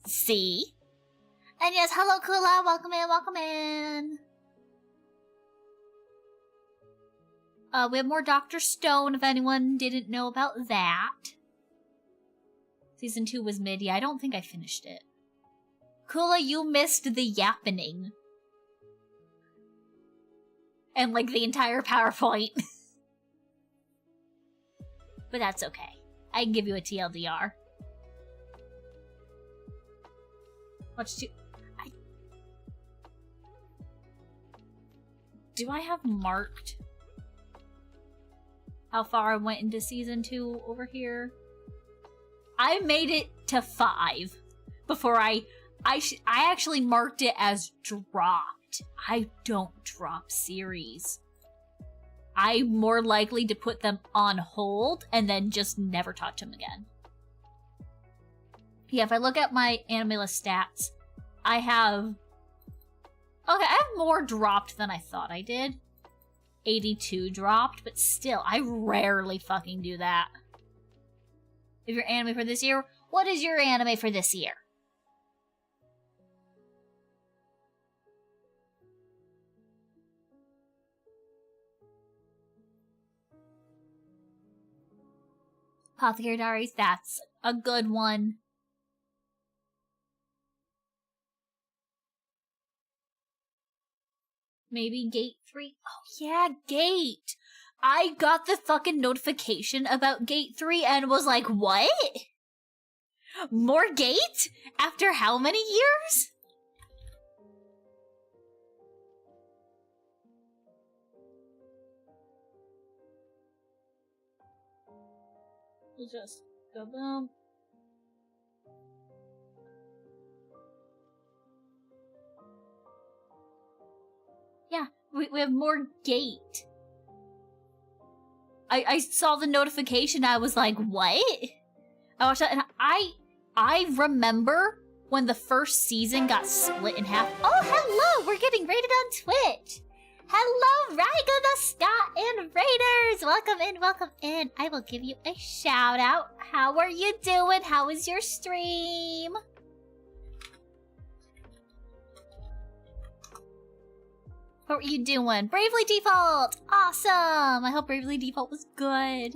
See? And yes, hello Kula, welcome in, welcome in. We have more Dr. Stone, if anyone didn't know about that. Season 2 was mid. Yeah, I don't think I finished it. Kula, you missed the yappening. And, like, the entire PowerPoint. But that's okay. I can give you a TLDR. What's two? Do I have marked how far I went into Season 2 over here? I made it to 5 before I actually marked it as dropped. I don't drop series. I'm more likely to put them on hold and then just never touch them again. Yeah, if I look at my anime list stats, I have... Okay, I have more dropped than I thought I did. 82 dropped, but still, I rarely fucking do that. If your anime for this year, what is your anime for this year? Apothecary Diaries, that's a good one. Maybe Gate 3? Oh yeah, Gate! I got the fucking notification about Gate 3 and was like, what? More Gate? After how many years? We'll just go boom. Yeah, we have more Gate. I saw the notification, I was like, what? I watched that and I remember when the first season got split in half. Oh, hello! We're getting rated on Twitch! Hello, Ryga the Scott and Raiders! Welcome in, welcome in. I will give you a shout out. How are you doing? How is your stream? What were you doing? Bravely Default! Awesome! I hope Bravely Default was good.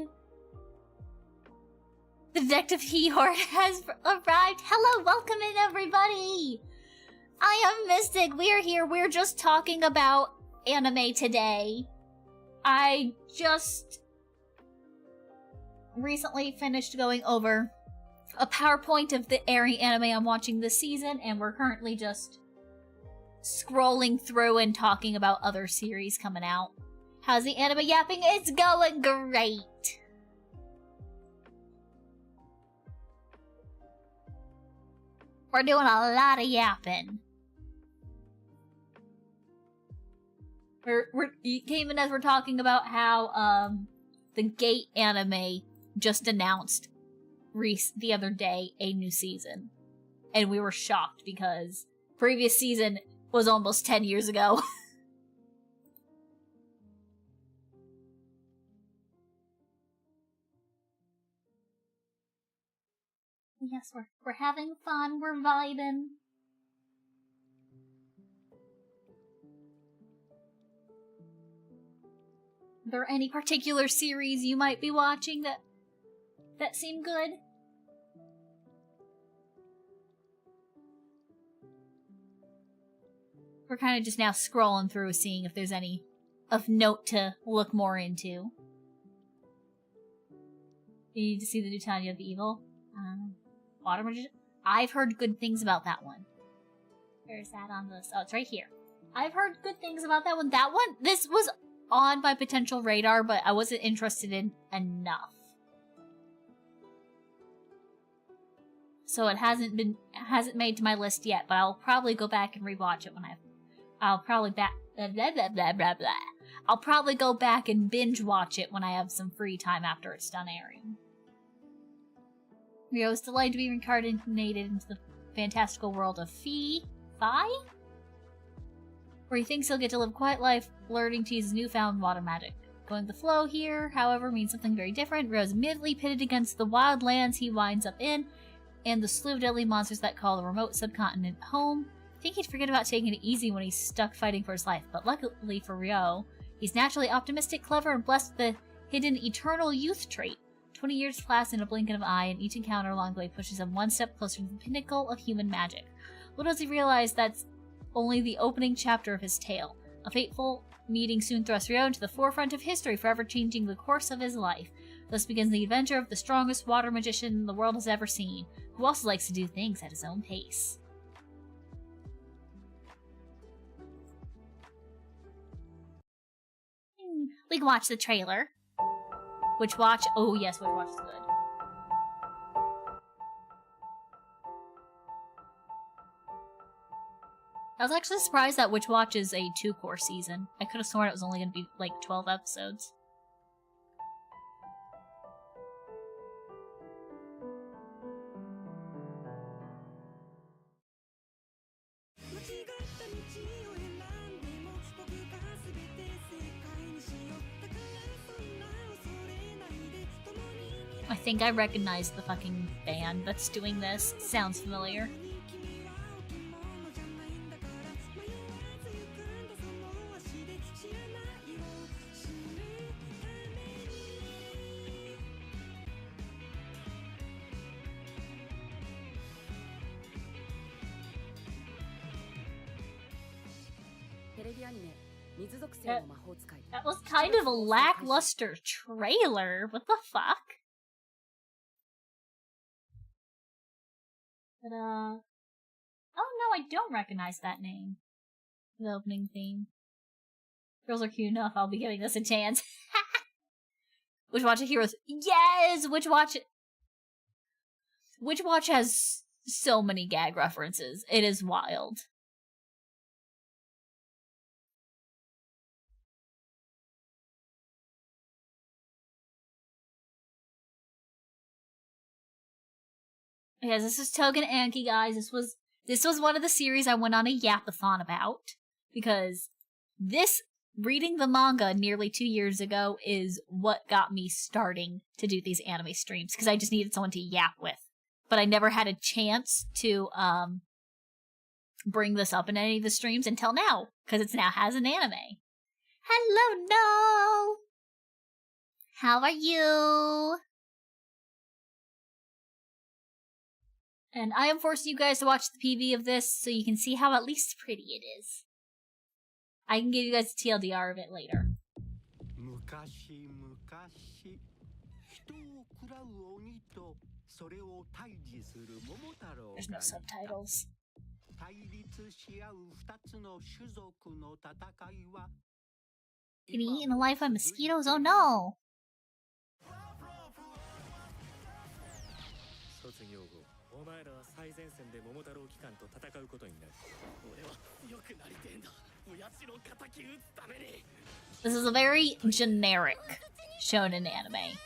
The Detective He-Horde has arrived. Hello, welcome in everybody! I am Mystic. We are here. We're just talking about anime today. I just recently finished going over a PowerPoint of the airing anime I'm watching this season, and we're currently just scrolling through and talking about other series coming out. How's the anime yapping? It's going great! We're doing a lot of yapping. You came in as we're talking about how the Gate anime just announced the other day a new season. And we were shocked because previous season was almost 10 years ago. Yes, we're having fun, we're vibing. Are there any particular series you might be watching that seem good? We're kind of just now scrolling through, seeing if there's any of note to look more into. You need to see the new Tanya of the Evil. Water Magician. I've heard good things about that one. Where's that on this? Oh, it's right here. I've heard good things about that one. That one, this was on my potential radar, but I wasn't interested in enough. So it hasn't made to my list yet, but I'll probably go back and rewatch it when I'll probably I'll probably go back and binge watch it when I have some free time after it's done airing. Ryo is delighted to be reincarnated into the fantastical world of Fi? Where he thinks he'll get to live a quiet life, learning to use his newfound water magic. Going with the flow here, however, means something very different. Ryo is immediately pitted against the wild lands he winds up in, and the slew of deadly monsters that call the remote subcontinent home. I think he'd forget about taking it easy when he's stuck fighting for his life, but luckily for Ryo, he's naturally optimistic, clever, and blessed with the hidden eternal youth trait. 20 years pass in a blink of an eye, and each encounter along the way pushes him one step closer to the pinnacle of human magic. Little does he realize that's only the opening chapter of his tale. A fateful meeting soon thrusts Ryo into the forefront of history, forever changing the course of his life. Thus begins the adventure of the strongest water magician the world has ever seen, who also likes to do things at his own pace. We can watch the trailer. Witch Watch. Oh yes, Witch Watch is good. I was actually surprised that Witch Watch is a 2-course season. I could have sworn it was only going to be like 12 episodes. I think I recognize the fucking band that's doing this. Sounds familiar. That was kind of a lackluster trailer. What the fuck? But, oh no, I don't recognize that name. The opening theme. Girls are cute enough, I'll be giving this a chance. Witch Watch Heroes. Yes! Witch Watch has so many gag references. It is wild. Yes, this is Togen Anki, guys. This was one of the series I went on a yapathon about, because reading the manga nearly 2 years ago is what got me starting to do these anime streams, because I just needed someone to yap with. But I never had a chance to bring this up in any of the streams until now, because it now has an anime. Hello, No! How are you? And I am forcing you guys to watch the PV of this so you can see how at least pretty it is. I can give you guys a TLDR of it later. There's no subtitles. Getting eaten alive by mosquitoes? Oh no! This is a very generic shonen anime.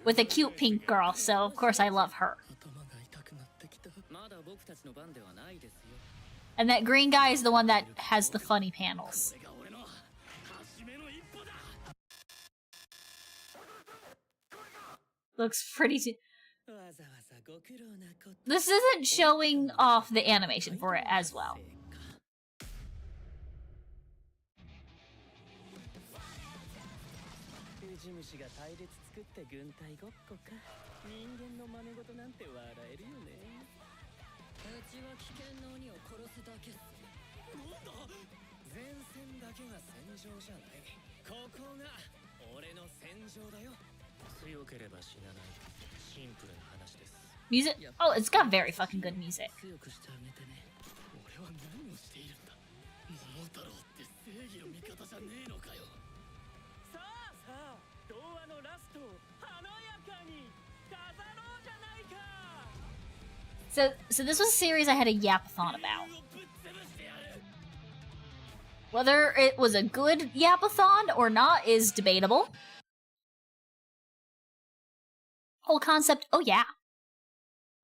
With a cute pink girl, so of course I love her. And that green guy is the one that has the funny panels. Looks pretty... This isn't showing off the animation for it as well. ジムシが隊列作って軍隊ごっこか。人間の真似事なんて笑えるよね。うちは危険な鬼を殺すだけっす。なんだ？前線だけが戦場じゃない。ここが俺の戦場だよ。強ければ死なない。シンプルな話です。 Music? Oh, it's got very fucking good music. 強くしてあげてね。俺は何をしているんだ。桃太郎って正義の味方じゃねえのかよ。さあさあ、童話のラストを華やかに飾ろうじゃないか。 So this was a series I had a yapathon about. Whether it was a good yapathon or not is debatable. Whole concept, oh yeah.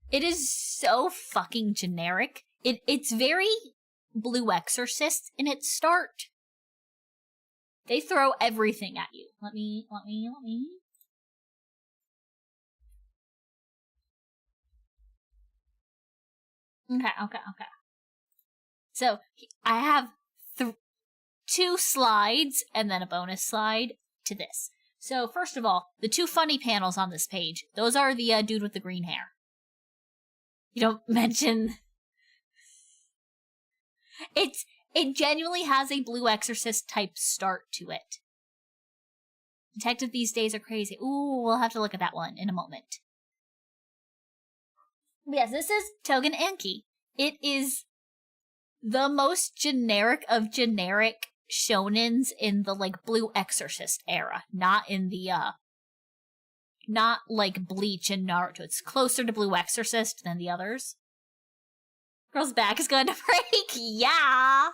It is so fucking generic. It's very Blue Exorcist in its start. They throw everything at you. Let me. Okay. So, I have 2 slides and then a bonus slide to this. So, first of all, the 2 funny panels on this page, those are the dude with the green hair. You don't mention... It genuinely has a Blue Exorcist type start to it. Detective these days are crazy. Ooh, we'll have to look at that one in a moment. But yes, this is Togen Anki. It is the most generic of generic shonens in the, like, Blue Exorcist era. Not in the, not like Bleach and Naruto. It's closer to Blue Exorcist than the others. Girl's back is going to break. Yeah!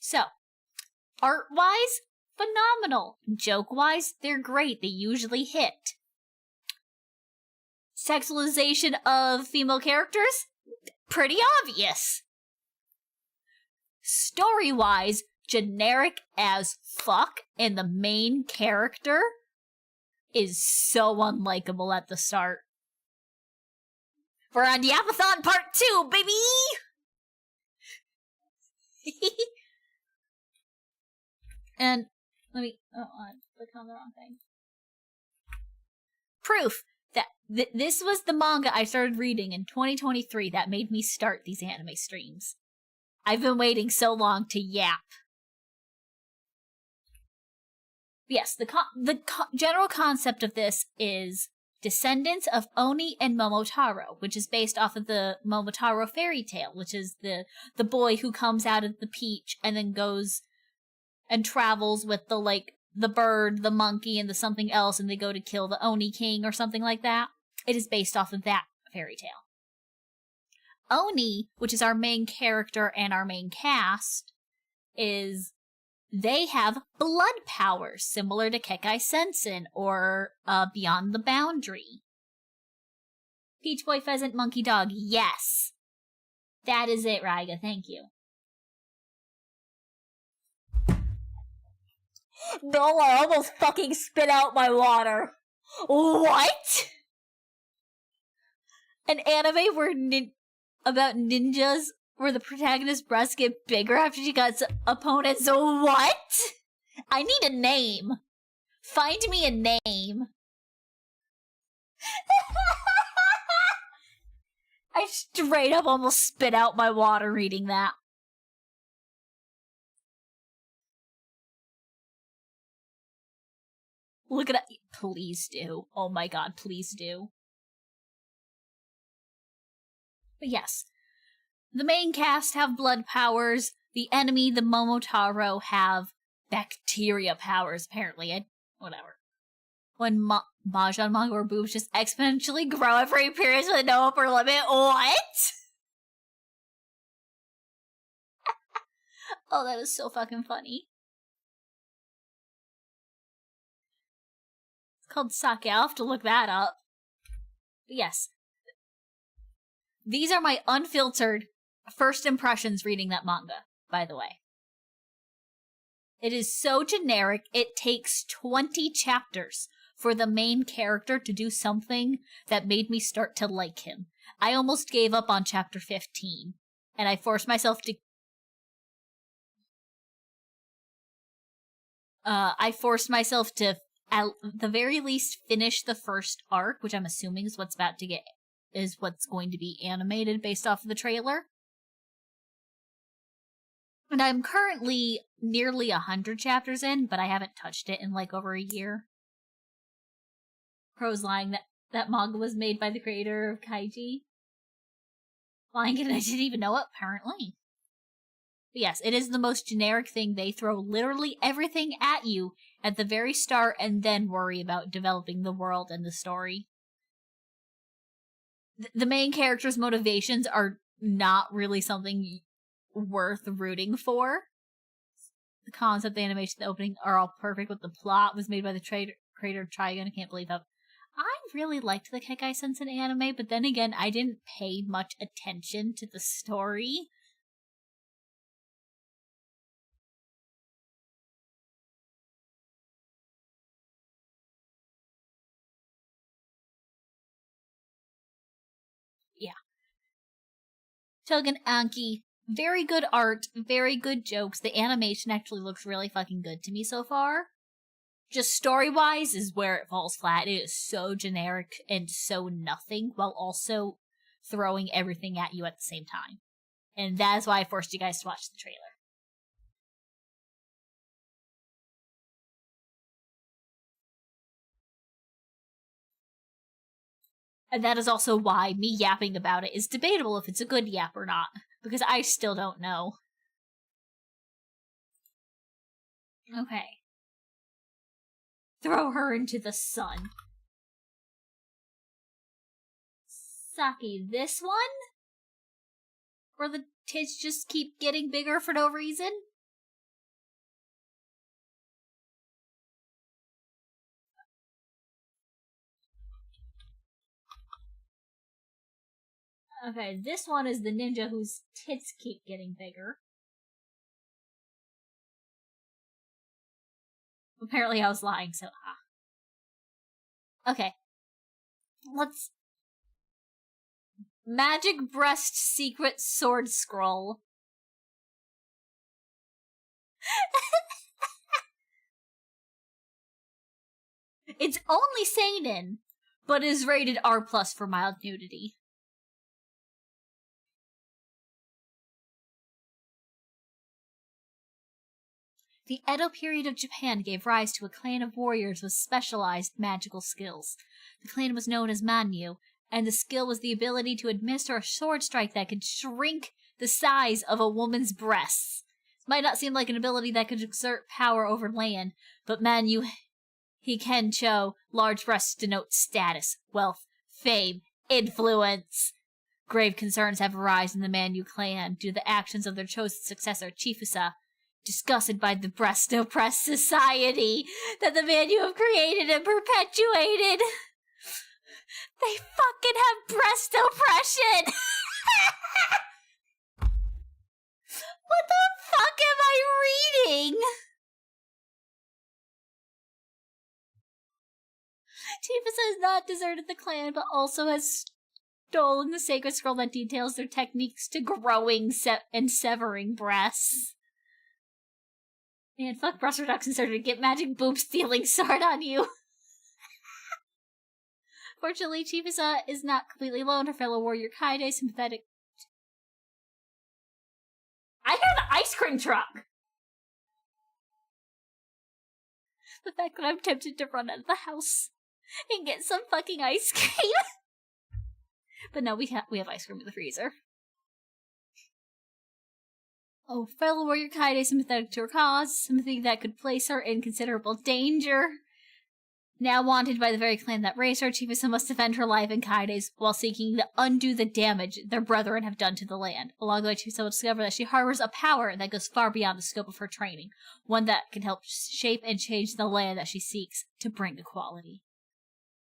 So, art-wise, phenomenal. Joke-wise, they're great. They usually hit. Sexualization of female characters? Pretty obvious. Story-wise, generic as fuck, and the main character is so unlikable at the start. We're on Yapathon Part 2, baby! And, let me, I clicked on the wrong thing. Proof that this was the manga I started reading in 2023 that made me start these anime streams. I've been waiting so long to yap. Yes, the general concept of this is descendants of Oni and Momotaro, which is based off of the Momotaro fairy tale, which is the boy who comes out of the peach and then goes and travels with the bird, the monkey, and the something else, and they go to kill the Oni king or something like that. It is based off of that fairy tale. Oni, which is our main character and our main cast, they have blood powers, similar to Kekai Sensen or Beyond the Boundary. Peach Boy, Pheasant, Monkey, Dog, yes! That is it, Raiga, thank you. No, I almost fucking spit out my water. What? An anime about ninjas where the protagonist's breasts get bigger after she got opponents. What? I need a name. Find me a name. I straight up almost spit out my water reading that. Look at that. Please do. Oh my god, please do. But yes. The main cast have blood powers. The enemy, the Momotaro, have bacteria powers, apparently. Whatever. When Mahjong manga where boobs just exponentially grow every appearance with no upper limit. What? Oh, that is so fucking funny. It's called Sake. I'll have to look that up. But yes. These are my unfiltered first impressions reading that manga, by the way. It is so generic, it takes 20 chapters for the main character to do something that made me start to like him. I almost gave up on chapter 15, and I forced myself to... I forced myself to, at the very least, finish the first arc, which I'm assuming is what's going to be animated based off of the trailer. And I'm currently nearly 100 chapters in, but I haven't touched it in like over a year. Crow's lying that manga was made by the creator of Kaiji. Lying and I didn't even know it, apparently. But yes, it is the most generic thing. They throw literally everything at you at the very start and then worry about developing the world and the story. The main character's motivations are not really something worth rooting for. The concept, the animation, the opening are all perfect, but the plot was made by the creator of Trigun. I can't believe that. I really liked the Kekai Sensen anime, but then again, I didn't pay much attention to the story. Yeah. Shogun Anki, very good art, very good jokes. The animation actually looks really fucking good to me so far. Just story-wise is where it falls flat. It is so generic and so nothing, while also throwing everything at you at the same time. And that is why I forced you guys to watch the trailer. And that is also why me yapping about it is debatable if it's a good yap or not, because I still don't know. Okay. Throw her into the sun. Saki, this one? Where the tits just keep getting bigger for no reason? Okay, this one is the ninja whose tits keep getting bigger. Apparently I was lying, so Okay. Let's... Magic Breast Secret Sword Scroll. It's only seinen, but is rated R+ for mild nudity. The Edo period of Japan gave rise to a clan of warriors with specialized magical skills. The clan was known as Manyu, and the skill was the ability to administer a sword strike that could shrink the size of a woman's breasts. This might not seem like an ability that could exert power over land, but Manyu Hikencho, large breasts denote status, wealth, fame, influence. Grave concerns have arisen in the Manyu clan due to the actions of their chosen successor, Chifusa, disgusted by the breast-oppressed society that the Manyu have created and perpetuated. They fucking have breast oppression! What the fuck am I reading? Chifusa has not deserted the clan, but also has stolen the sacred scroll that details their techniques to growing and severing breasts. Man, fuck breast reduction surgery. Get magic boob stealing sword on you. Fortunately, Chifusa is not completely alone. Her fellow warrior Kaide, sympathetic. I hear the ice cream truck! The fact that I'm tempted to run out of the house and get some fucking ice cream. But no, we have ice cream in the freezer. Oh, fellow warrior Kaide, sympathetic to her cause, sympathy that could place her in considerable danger. Now wanted by the very clan that raised her, Chifusa must defend her life and Kaide's while seeking to undo the damage their brethren have done to the land. Along the way, Chifusa will discover that she harbors a power that goes far beyond the scope of her training, one that can help shape and change the land that she seeks to bring equality.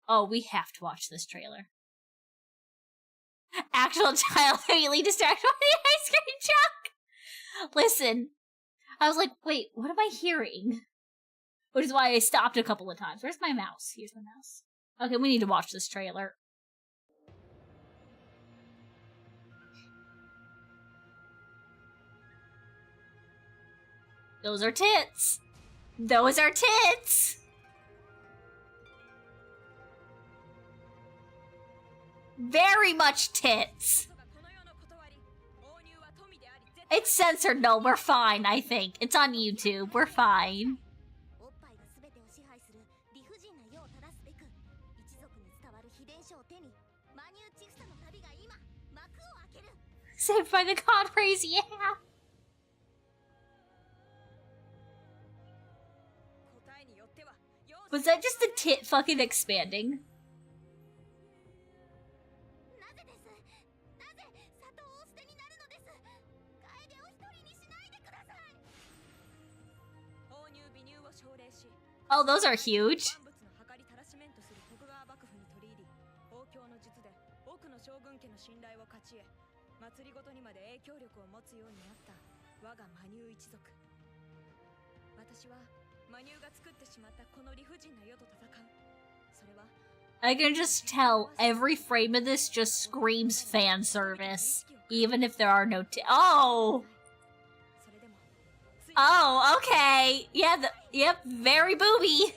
Oh, we have to watch this trailer. Actual child immediately distracted by the ice cream truck! Listen, I was like, wait, what am I hearing? Which is why I stopped a couple of times. Where's my mouse? Here's my mouse. Okay, we need to watch this trailer. Those are tits! Those are tits! Very much tits. It's censored. No, we're fine, I think. It's on YouTube. We're fine. Saved by the god rays, yeah! Was that just the tit fucking expanding? Oh, those are huge. I can just tell every frame of this just screams fan service, even if there are no oh! Oh, okay. Yeah, yep, very booby.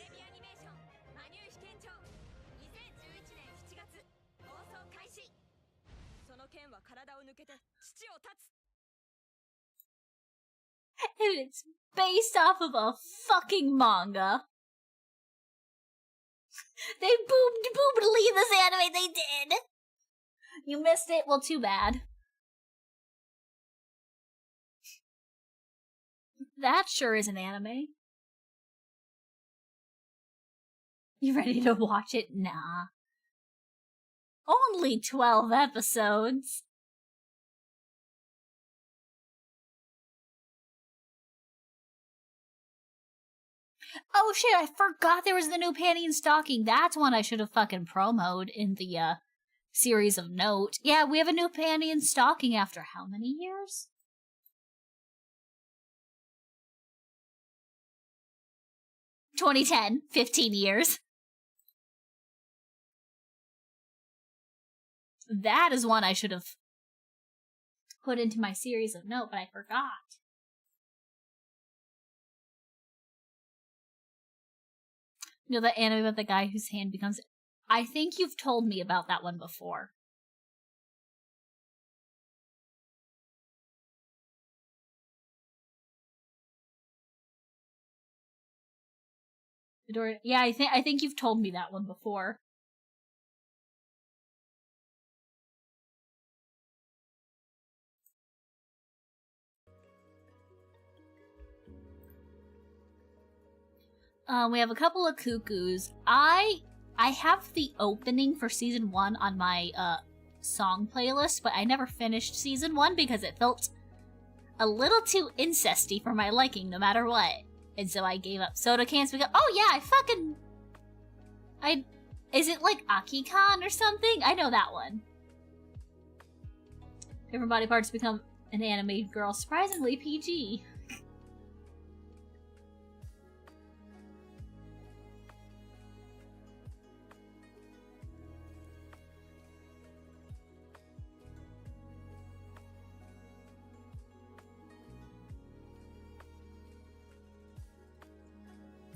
And it's based off of a fucking manga. They boobly this anime, they did! You missed it? Well, too bad. That sure is an anime. You ready to watch it? Nah. Only 12 episodes. Oh shit, I forgot there was the new panty and stocking. That's one I should have fucking promoted in the, series of note. Yeah, we have a new panty and stocking after how many years? (2010), 15 years. That is one I should have put into my series of note, but I forgot. You know that anime about the guy whose hand becomes... I think you've told me about that one before. Yeah, I think you've told me that one before. We have a couple of cuckoos. I have the opening for season 1 on my song playlist, but I never finished season 1 because it felt a little too incesty for my liking, no matter what. And so I gave up. Soda cans become... Oh yeah, is it like Aki-kan or something? I know that one. Different body parts become an animated girl. Surprisingly PG.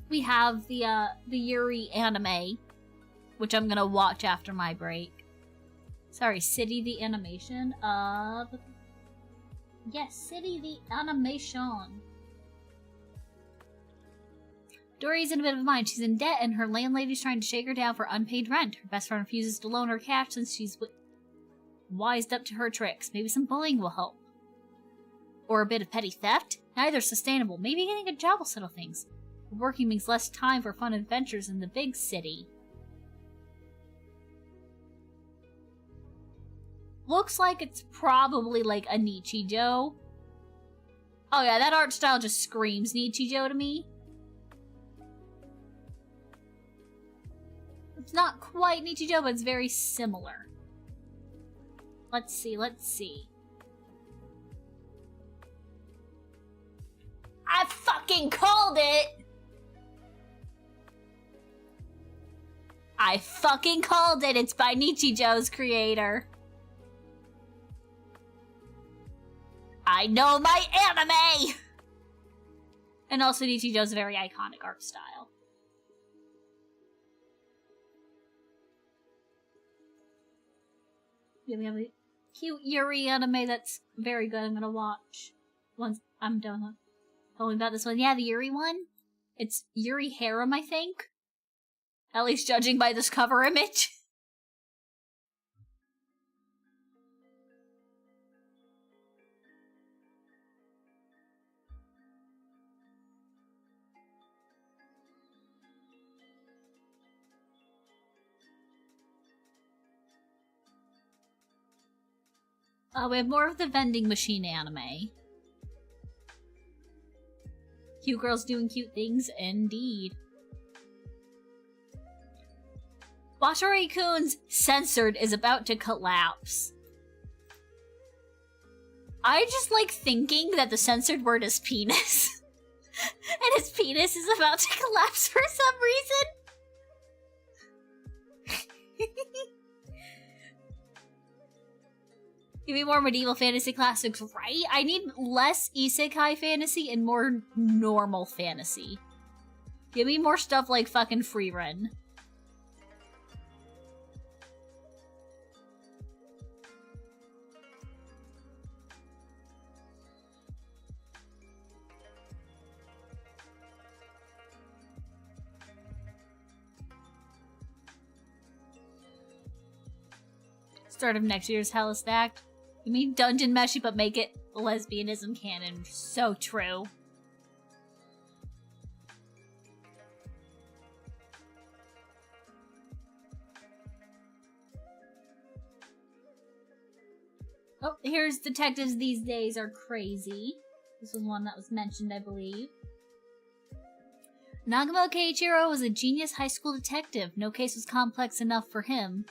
We have the Yuri anime, which I'm gonna watch after my break. Sorry, City the animation of... Yes, City the animation. Dory's in a bit of a bind. She's in debt and her landlady's trying to shake her down for unpaid rent. Her best friend refuses to loan her cash since she's wised up to her tricks. Maybe some bullying will help. Or a bit of petty theft? Neither's sustainable. Maybe getting a job will settle things. Working means less time for fun adventures in the big city. Looks like it's probably like a Nichijou. Oh yeah, that art style just screams Nichijou to me. It's not quite Nichijou, but it's very similar. Let's see. I fucking called it! I fucking called it! It's by Nichijou's creator. I know my anime! And also Nichijo's very iconic art style. Yeah, we have a cute Yuri anime that's very good. I'm gonna watch once I'm done. Tell me about this one. Yeah, the Yuri one. It's Yuri Harem, I think. At least judging by this cover image. We have more of the vending machine anime. Cute girls doing cute things, indeed. Wataru-kun's censored is about to collapse. I just like thinking that the censored word is penis. And his penis is about to collapse for some reason. Give me more medieval fantasy classics, right? I need less isekai fantasy and more normal fantasy. Give me more stuff like fucking Freerun. Start of next year's hella stacked. You mean Dungeon Meshi, but make it lesbianism canon. So true. Oh, here's Detectives These Days Are Crazy. This was one that was mentioned, I believe. Nagamo Keiichiro was a genius high school detective. No case was complex enough for him.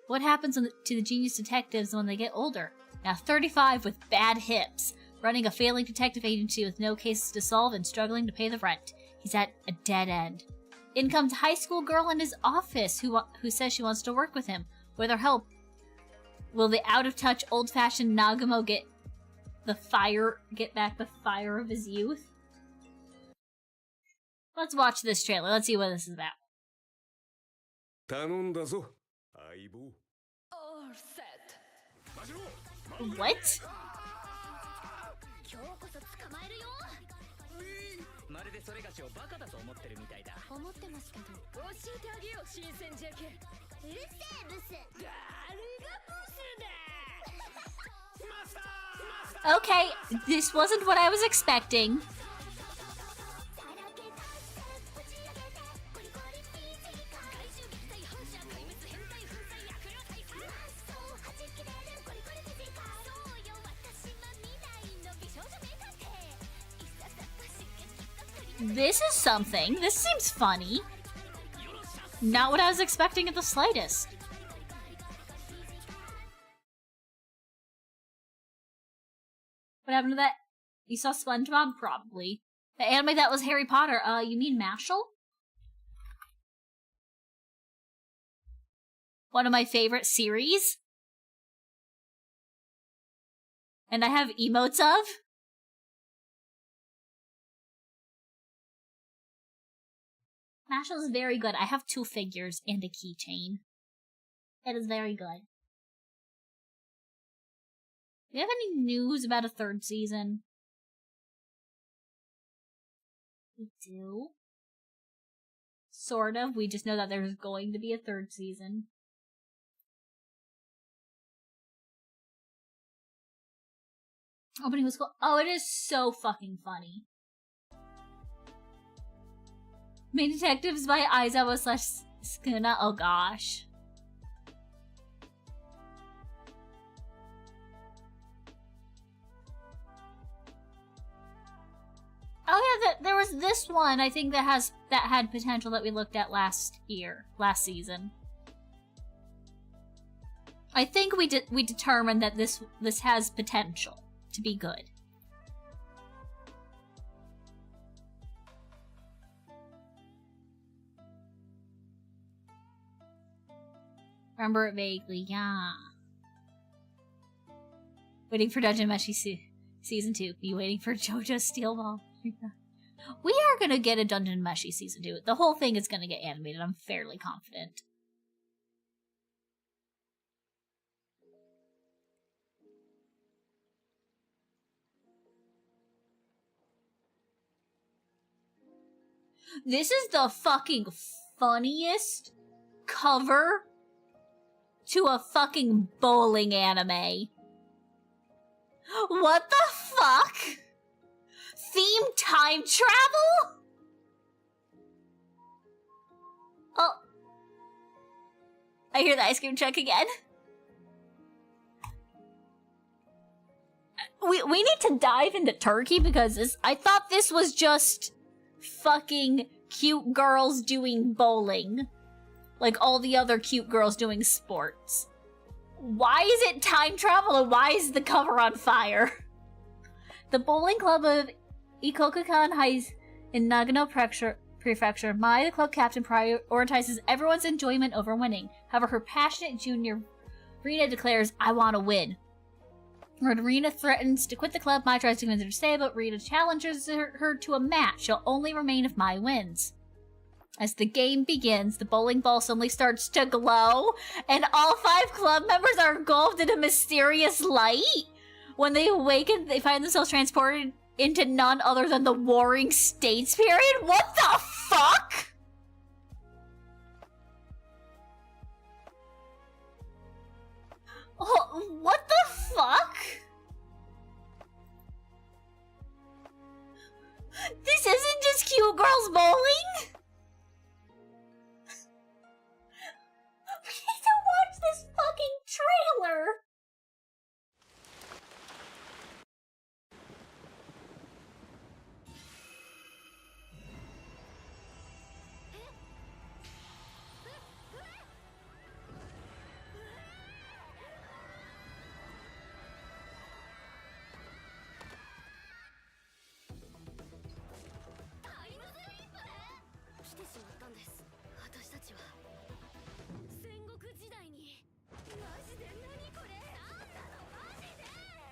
What happens to the genius detectives when they get older? Now 35 with bad hips, running a failing detective agency with no cases to solve and struggling to pay the rent. He's at a dead end. In comes a high school girl in his office who says she wants to work with him. With her help, will the out-of-touch, old-fashioned Nagamo get back the fire of his youth? Let's watch this trailer. Let's see what this is about. All set. What? 今日こそ捕まえるよ。まるでそれがしをバカだと思ってるみたいだ。思ってますけど。教えてあげよう新鮮じゃけ。うるせえブス。誰がブスだ。 Okay, this wasn't what I was expecting. This is something. This seems funny. Not what I was expecting at the slightest. What happened to that? You saw SpongeBob? Probably. The anime that was Harry Potter. You mean Mashal? One of my favorite series. And I have emotes of. Mashal is very good. I have 2 figures and a keychain. It is very good. Do you have any news about a 3rd season? We do. Sort of. We just know that there's going to be a 3rd season. Opening was cool. Oh, it is so fucking funny. Main Detectives by Aizawa / Skuna. Oh gosh. Oh yeah, there was this one I think that had potential that we looked at last season. I think we determined that this has potential to be good. Remember it vaguely, yeah. Waiting for Dungeon Meshi Season 2. You waiting for JoJo's Steel Ball? We are gonna get a Dungeon Meshi season 2. The whole thing is gonna get animated, I'm fairly confident. This is the fucking funniest cover to a fucking bowling anime. What the fuck? Theme time travel? Oh. I hear the ice cream truck again. We need to dive into Turkey because I thought this was just fucking cute girls doing bowling. Like all the other cute girls doing sports. Why is it time travel and why is the cover on fire? The bowling club of Ikokukan High in Nagano Prefecture, Mai, the club captain, prioritizes everyone's enjoyment over winning. However, her passionate junior, Rina, declares, I want to win. When Rina threatens to quit the club, Mai tries to convince her to stay, but Rina challenges her to a match. She'll only remain if Mai wins. As the game begins, the bowling ball suddenly starts to glow, and all 5 club members are engulfed in a mysterious light. When they awaken, they find themselves transported into none other than the Warring States period? What the fuck?! Oh, what the fuck?! This isn't just cute girls bowling?! We need to watch this fucking trailer!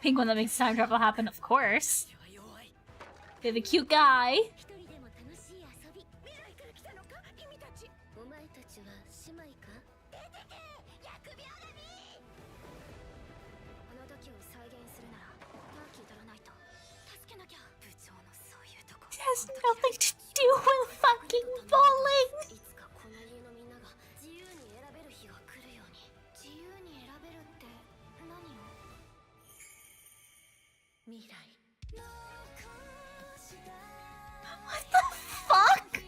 Pink one that makes time travel happen, of course. We have a cute guy. It has nothing to do with fucking bowling. What the fuck?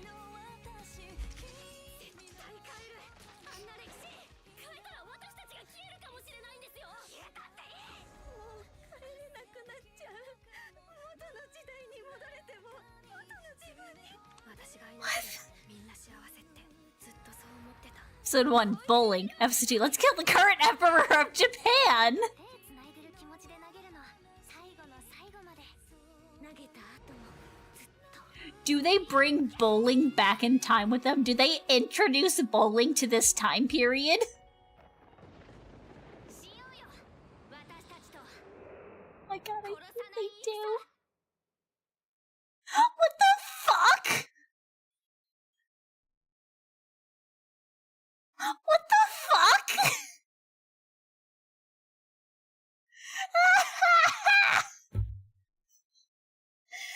Episode 1, bowling. Episode 2, let's kill the current emperor of Japan! Do they bring bowling back in time with them? Do they introduce bowling to this time period? Oh my god, I think they do. What the fuck? What the fuck?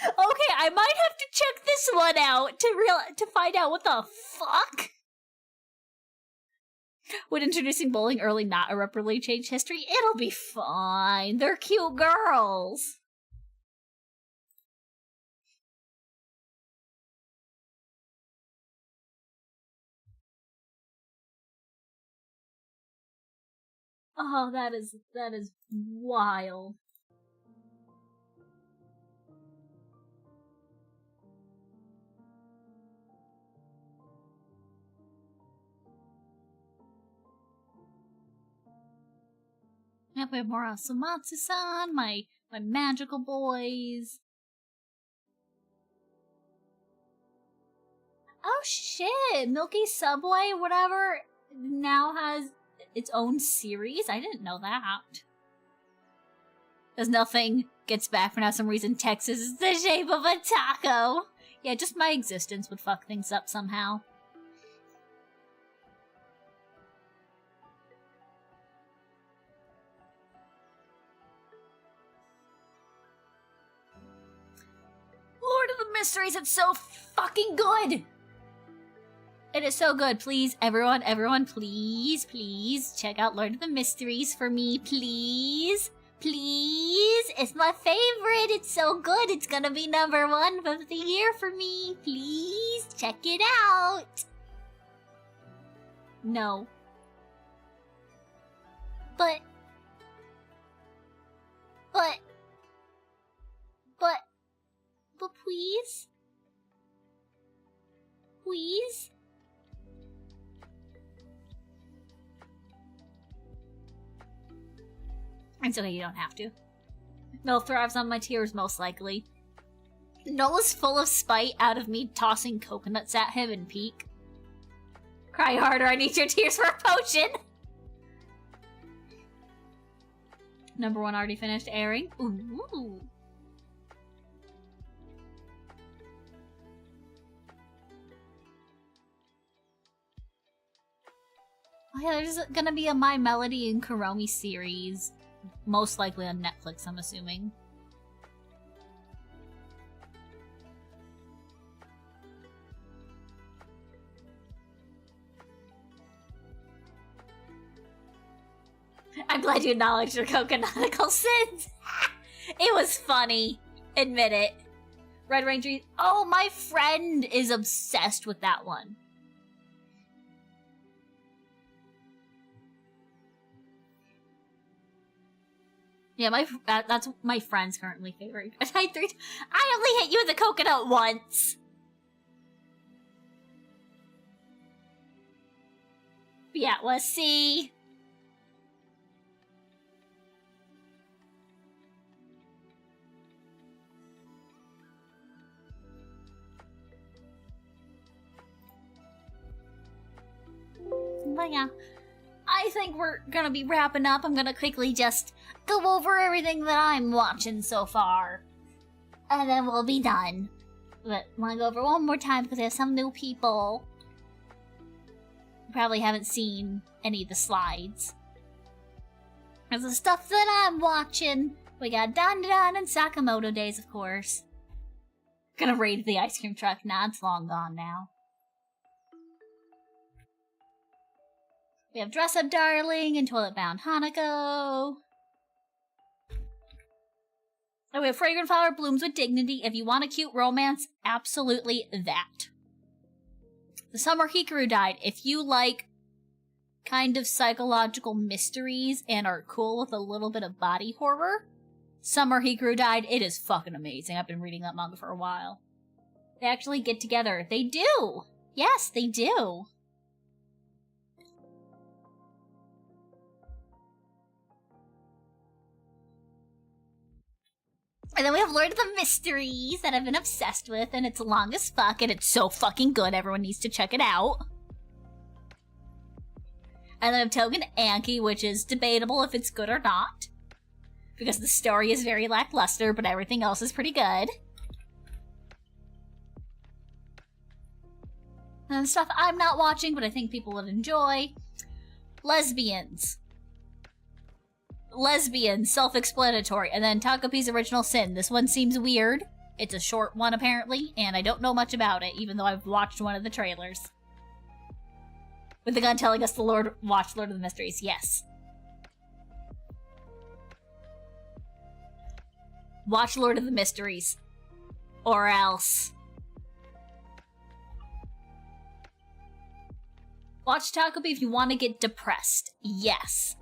Okay, I might have to check this one out to find out what the fuck. Would introducing bowling early not irreparably change history? It'll be fine. They're cute girls. Oh, that is wild. Yep, we have more Sumatsu-san, my magical boys. Oh shit! Milky Subway, whatever, now has its own series? I didn't know that. As nothing gets back for now, some reason Texas is the shape of a taco. Yeah, just my existence would fuck things up somehow. Lord of the Mysteries, it's so fucking good! It is so good. Please, everyone, please, please check out Lord of the Mysteries for me, please. Please! It's my favorite! It's so good! It's gonna be #1 of the year for me! Please! Check it out! No. But please? Please? It's okay, you don't have to. Noel thrives on my tears, most likely. Noel is full of spite out of me tossing coconuts at him in peak. Cry harder, I need your tears for a potion! #1 already finished airing. Ooh. Oh yeah, there's gonna be a My Melody and Kuromi series. Most likely on Netflix, I'm assuming. I'm glad you acknowledged your coconutical sins. It was funny. Admit it. Red Ranger. Oh, my friend is obsessed with that one. Yeah, that's my friend's currently favorite. I only hit you with a coconut once. But yeah, let's see. But yeah, I think we're gonna be wrapping up. I'm gonna quickly just go over everything that I'm watching so far. And then we'll be done. But I want to go over one more time because I have some new people who probably haven't seen any of the slides. There's the stuff that I'm watching. We got Dan Dan and Sakamoto Days, of course. Gonna raid the ice cream truck. Nah, it's long gone now. We have Dress Up Darling and Toilet Bound Hanako. And we have Fragrant Flower Blooms with Dignity. If you want a cute romance, absolutely that. The Summer Hikaru died. If you like kind of psychological mysteries and are cool with a little bit of body horror, Summer Hikaru died. It is fucking amazing. I've been reading that manga for a while. They actually get together. They do! Yes, they do. And then we have Lord of the Mysteries that I've been obsessed with, and it's long as fuck, and it's so fucking good, everyone needs to check it out. And then we have Togen Anki, which is debatable if it's good or not. Because the story is very lackluster, but everything else is pretty good. And stuff I'm not watching, but I think people would enjoy. Lesbians, self-explanatory. And then Takapi's Original Sin. This one seems weird. It's a short one, apparently, and I don't know much about it, even though I've watched one of the trailers. With the gun telling us to watch Lord of the Mysteries. Yes. Watch Lord of the Mysteries. Or else. Watch Takapi if you want to get depressed. Yes.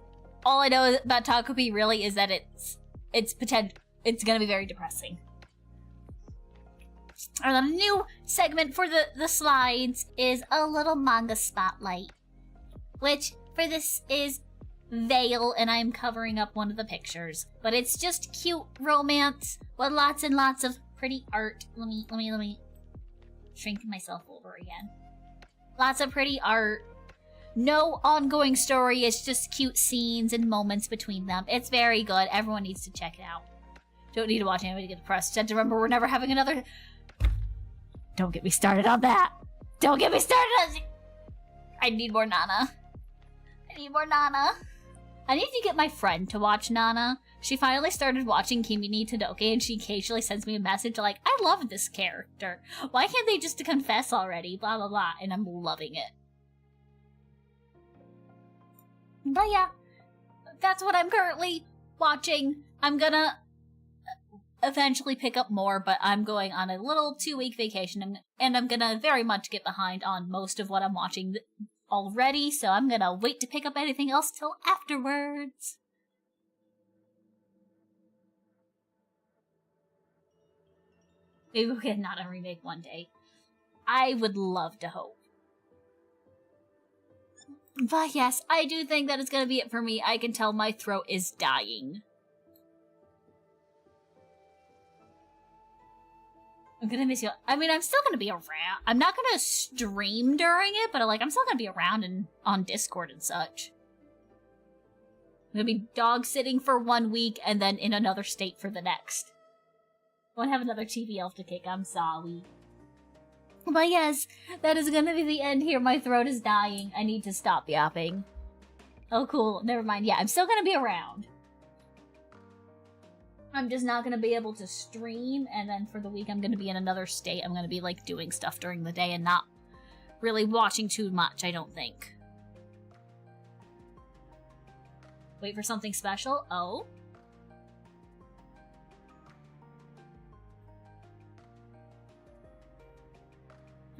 All I know about Takapi really is that it's gonna be very depressing. And then a new segment for the slides is a little manga spotlight. Which, for this, is Veil, and I'm covering up one of the pictures. But it's just cute romance with lots and lots of pretty art. Let me shrink myself over again. Lots of pretty art. No ongoing story, it's just cute scenes and moments between them. It's very good. Everyone needs to check it out. Don't need to watch anybody get depressed. Just remember, we're never having another Don't get me started on that. Don't get me started on... I need more Nana. I need more Nana. I need to get my friend to watch Nana. She finally started watching Kimi ni Todoke, and she occasionally sends me a message like, I love this character. Why can't they just confess already? Blah, blah, blah. And I'm loving it. But yeah, that's what I'm currently watching. I'm gonna eventually pick up more, but I'm going on a little 2-week vacation, and I'm gonna very much get behind on most of what I'm watching already, so I'm gonna wait to pick up anything else till afterwards. Maybe we'll get not a remake one day. I would love to hope. But yes, I do think that it's gonna be it for me. I can tell my throat is dying. I'm gonna miss you. I mean, I'm still gonna be around. I'm not gonna stream during it, but like, I'm still gonna be around and on Discord and such. I'm gonna be dog sitting for 1 week and then in another state for the next. I won't have another TV elf to kick. I'm sorry. But yes, that is gonna be the end here. My throat is dying. I need to stop yapping. Oh, cool. Never mind. Yeah, I'm still gonna be around. I'm just not gonna be able to stream, and then for the week I'm gonna be in another state. I'm gonna be, like, doing stuff during the day and not really watching too much, I don't think. Wait for something special? Oh?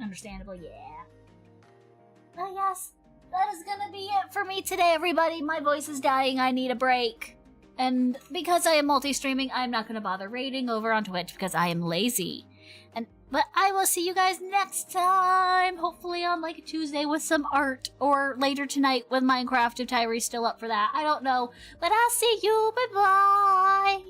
Understandable, yeah. Oh yes, that is gonna be it for me today, everybody. My voice is dying, I need a break. And because I am multi-streaming, I'm not gonna bother raiding over on Twitch because I am lazy. But I will see you guys next time, hopefully on like a Tuesday with some art, or later tonight with Minecraft if Tyree's still up for that. I don't know, but I'll see you, bye-bye!